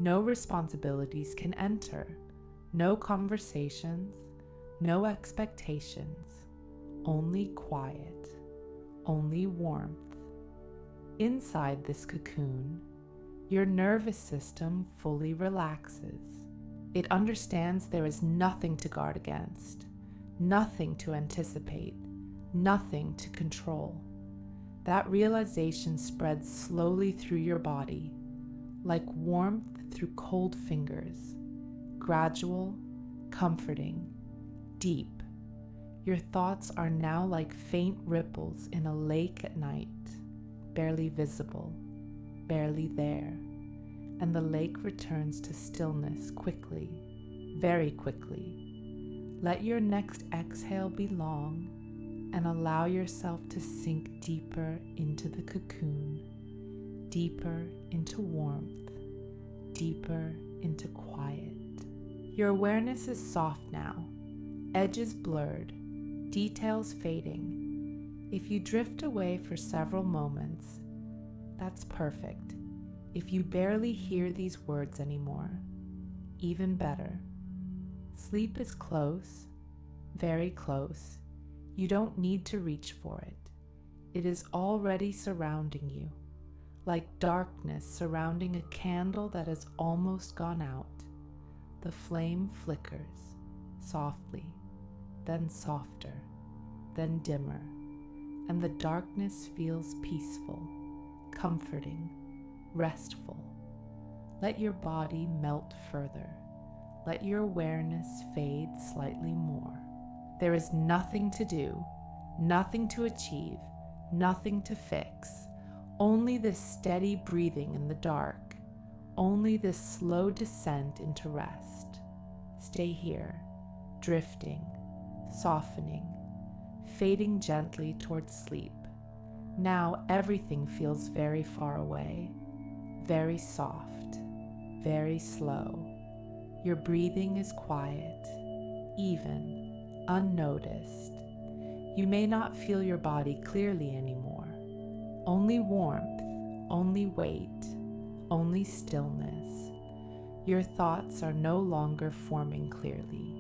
No responsibilities can enter, no conversations, no expectations, only quiet. only warmth. Inside this cocoon, your nervous system fully relaxes. It understands there is nothing to guard against, nothing to anticipate, nothing to control. That realization spreads slowly through your body, like warmth through cold fingers, gradual, comforting, deep. Your thoughts are now like faint ripples in a lake at night, barely visible, barely there, and the lake returns to stillness quickly, very quickly. Let your next exhale be long, and allow yourself to sink deeper into the cocoon, deeper into warmth, deeper into quiet. Your awareness is soft now, edges blurred, details fading. If you drift away for several moments, that's perfect. If you barely hear these words anymore, even better. Sleep is close, very close. You don't need to reach for it. It is already surrounding you, like darkness surrounding a candle that has almost gone out. The flame flickers, softly, then softer, then dimmer, and the darkness feels peaceful, comforting, restful. Let your body melt further. Let your awareness fade slightly more. There is nothing to do, nothing to achieve, nothing to fix, only this steady breathing in the dark, only this slow descent into rest. Stay here, drifting, softening, fading gently towards sleep. Now everything feels very far away, very soft, very slow. Your breathing is quiet, even, unnoticed. You may not feel your body clearly anymore. Only warmth, only weight, only stillness. Your thoughts are no longer forming clearly.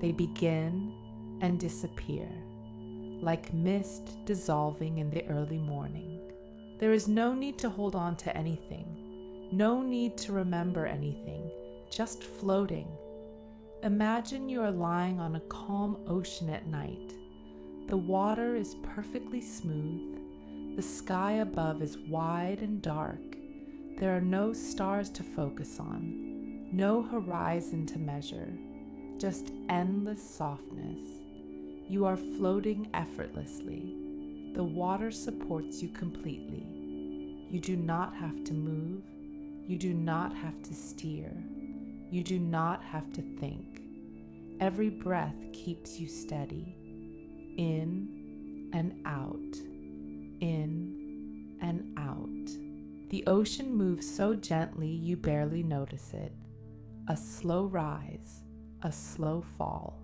They begin and disappear, like mist dissolving in the early morning. There is no need to hold on to anything, no need to remember anything, just floating. Imagine you are lying on a calm ocean at night. The water is perfectly smooth. The sky above is wide and dark. There are no stars to focus on, no horizon to measure, just endless softness. You are floating effortlessly. The water supports you completely. You do not have to move. You do not have to steer. You do not have to think. Every breath keeps you steady, in and out, in and out. The ocean moves so gently you barely notice it. A slow rise, a slow fall,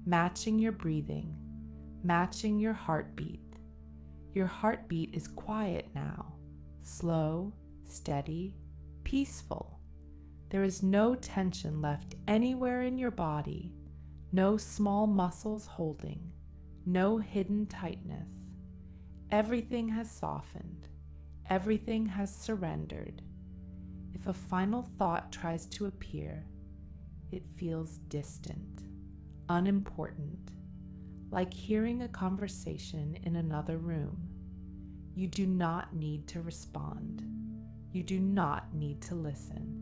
matching your breathing, matching your heartbeat. Your heartbeat is quiet now, slow, steady, peaceful. There is no tension left anywhere in your body, no small muscles holding, no hidden tightness. Everything has softened. Everything has surrendered. If a final thought tries to appear, it feels distant, unimportant, like hearing a conversation in another room. You do not need to respond. You do not need to listen.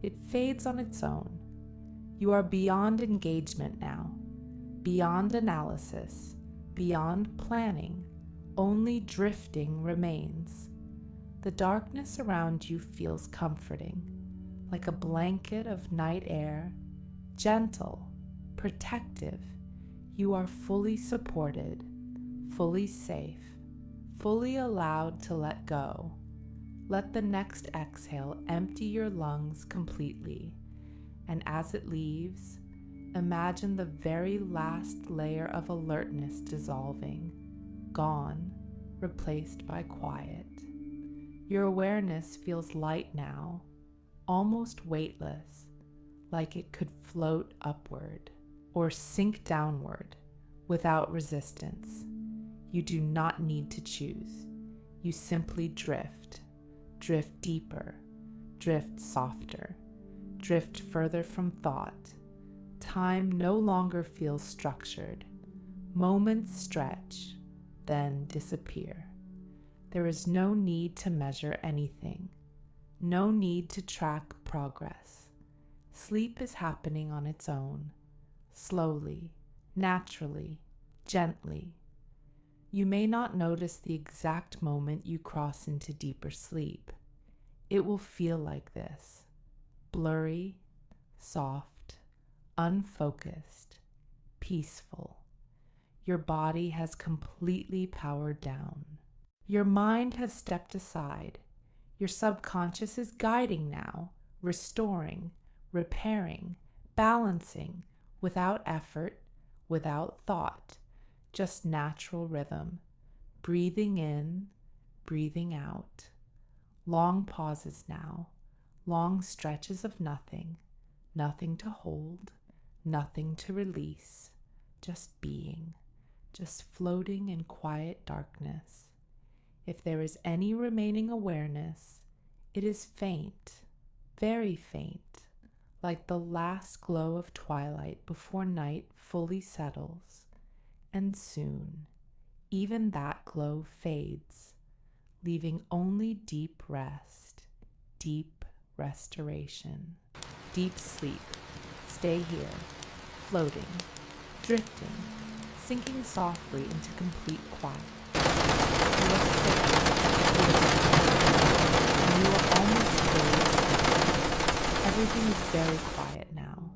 It fades on its own. You are beyond engagement now, beyond analysis, beyond planning. Only drifting remains. The darkness around you feels comforting, like a blanket of night air, gentle, protective. You are fully supported, fully safe, fully allowed to let go. Let the next exhale empty your lungs completely, and as it leaves, imagine the very last layer of alertness dissolving, gone, replaced by quiet. Your awareness feels light now, almost weightless, like it could float upward or sink downward without resistance. You do not need to choose. You simply drift. Drift deeper. Drift softer. Drift further from thought. Time no longer feels structured. Moments stretch, then disappear. There is no need to measure anything. No need to track progress. Sleep is happening on its own, slowly, naturally, gently. You may not notice the exact moment you cross into deeper sleep. It will feel like this: blurry, soft, unfocused, peaceful. Your body has completely powered down. Your mind has stepped aside. Your subconscious is guiding now, restoring, repairing, balancing, without effort, without thought, just natural rhythm. Breathing in, breathing out. Long pauses now, long stretches of nothing, nothing to hold, nothing to release, just being, just floating in quiet darkness. If there is any remaining awareness, it is faint, very faint, like the last glow of twilight before night fully settles, and soon, even that glow fades, leaving only deep rest, deep restoration, deep sleep. Stay here, floating, drifting, sinking softly into complete quiet. You are safe, and you are almost fully asleep. Everything is very quiet now,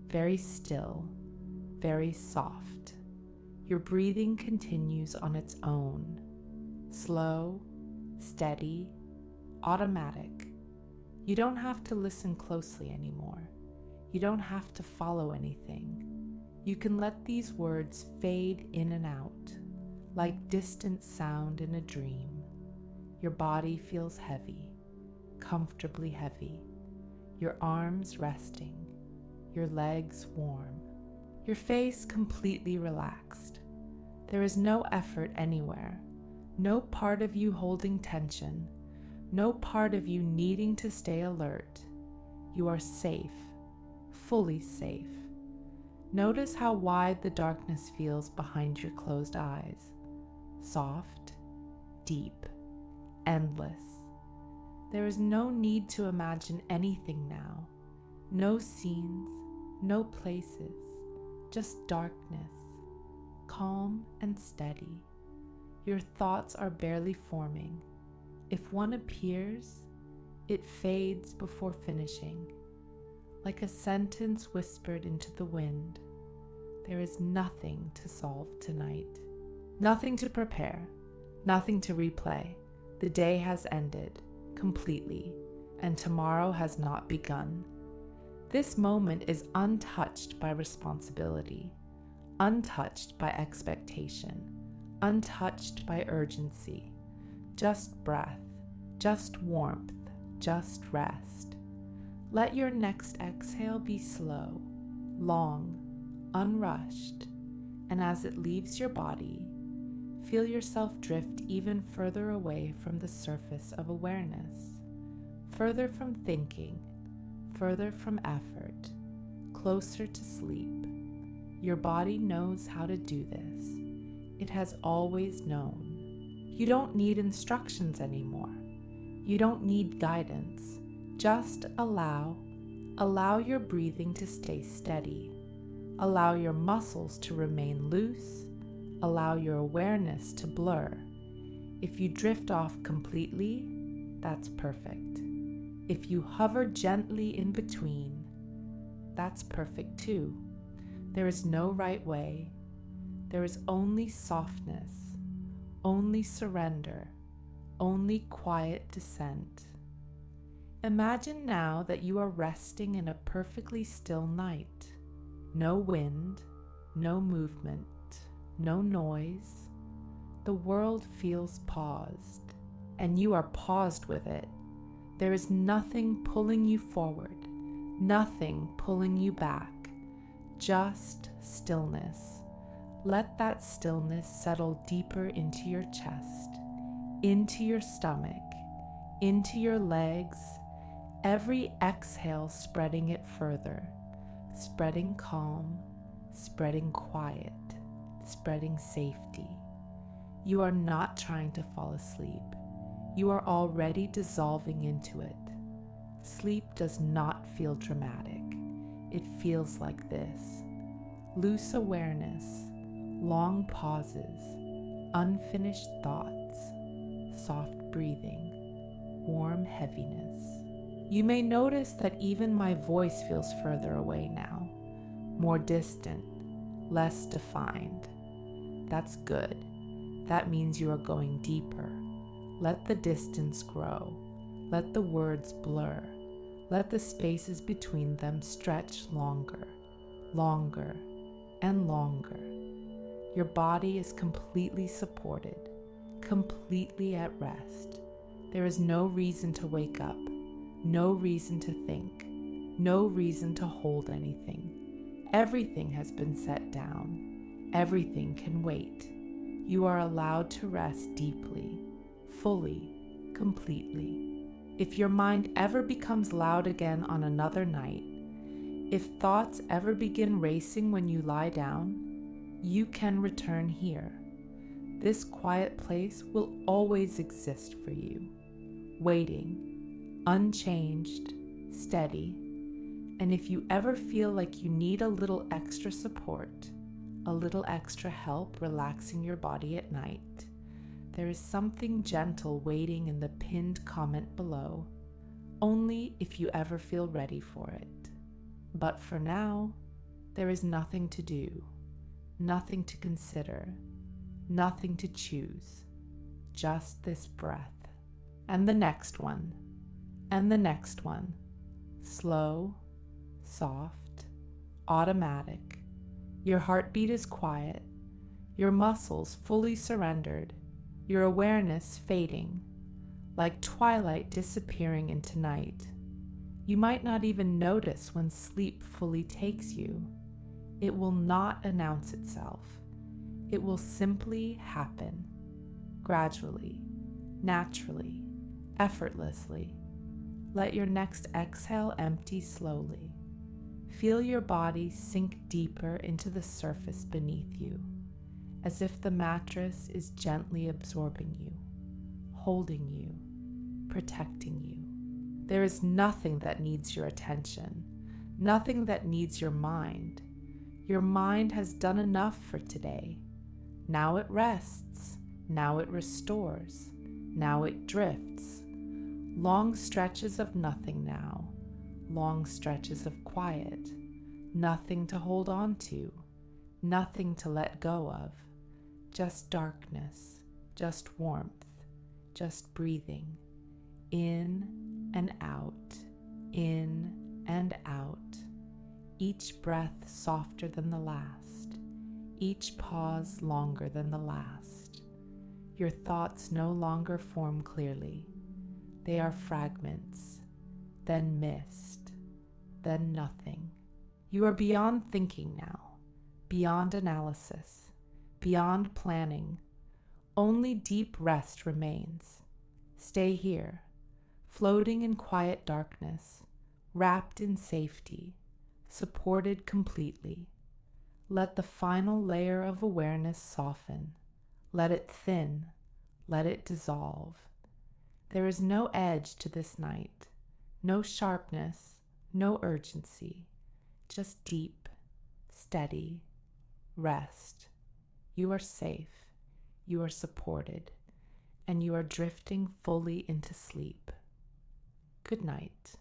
very still, very soft. Your breathing continues on its own, slow, steady, automatic. You don't have to listen closely anymore. You don't have to follow anything. You can let these words fade in and out, like distant sound in a dream. Your body feels heavy, comfortably heavy. Your arms resting, your legs warm, your face completely relaxed. There is no effort anywhere, no part of you holding tension, no part of you needing to stay alert. You are safe, fully safe. Notice how wide the darkness feels behind your closed eyes. Soft, deep, endless. There is no need to imagine anything now. No scenes, no places, just darkness, calm and steady. Your thoughts are barely forming. If one appears, it fades before finishing. Like a sentence whispered into the wind. There is nothing to solve tonight. Nothing to prepare. Nothing to replay. The day has ended completely, and tomorrow has not begun. This moment is untouched by responsibility, untouched by expectation, untouched by urgency. Just breath, just warmth, just rest. Let your next exhale be slow, long, unrushed, and as it leaves your body, feel yourself drift even further away from the surface of awareness, further from thinking, further from effort, closer to sleep. Your body knows how to do this. It has always known. You don't need instructions anymore. You don't need guidance. Just allow your breathing to stay steady. Allow your muscles to remain loose. Allow your awareness to blur. If you drift off completely, that's perfect. If you hover gently in between, that's perfect too. There is no right way. There is only softness, only surrender, only quiet descent. Imagine now that you are resting in a perfectly still night. No wind, no movement, no noise. The world feels paused, and you are paused with it. There is nothing pulling you forward, nothing pulling you back, just stillness, Let that stillness settle deeper into your chest, into your stomach, into your legs, every exhale spreading it further, spreading calm, spreading quiet, spreading safety. You are not trying to fall asleep. You are already dissolving into it. Sleep does not feel dramatic. It feels like this: loose awareness, long pauses, unfinished thoughts, soft breathing, warm heaviness. You may notice that even my voice feels further away now, more distant, less defined. That's good. That means you are going deeper. Let the distance grow. Let the words blur. Let the spaces between them stretch longer, longer, and longer. Your body is completely supported, completely at rest. There is no reason to wake up, no reason to think, no reason to hold anything. Everything has been set down. Everything can wait. You are allowed to rest deeply, fully, completely. If your mind ever becomes loud again on another night, if thoughts ever begin racing when you lie down, you can return here. This quiet place will always exist for you, waiting, unchanged, steady. And if you ever feel like you need a little extra support, a little extra help relaxing your body at night, there is something gentle waiting in the pinned comment below, only if you ever feel ready for it. But for now, there is nothing to do, nothing to consider, nothing to choose, just this breath, and the next one, and the next one, slow, soft, automatic. Your heartbeat is quiet, your muscles fully surrendered, your awareness fading, like twilight disappearing into night. You might not even notice when sleep fully takes you. It will not announce itself. It will simply happen, gradually, naturally, effortlessly. Let your next exhale empty slowly. Feel your body sink deeper into the surface beneath you, as if the mattress is gently absorbing you, holding you, protecting you. There is nothing that needs your attention, nothing that needs your mind. Your mind has done enough for today. Now it rests, now it restores, now it drifts. Long stretches of nothing now, long stretches of quiet, nothing to hold on to, nothing to let go of, just darkness, just warmth, just breathing, in and out, in and out, each breath softer than the last, each pause longer than the last. Your thoughts no longer form clearly. They are fragments, then mist, then nothing. You are beyond thinking now, beyond analysis, beyond planning. Only deep rest remains. Stay here, floating in quiet darkness, wrapped in safety, supported completely. Let the final layer of awareness soften. Let it thin. Let it dissolve. There is no edge to this night, no sharpness, no urgency, just deep, steady rest. You are safe, you are supported, and you are drifting fully into sleep. Good night.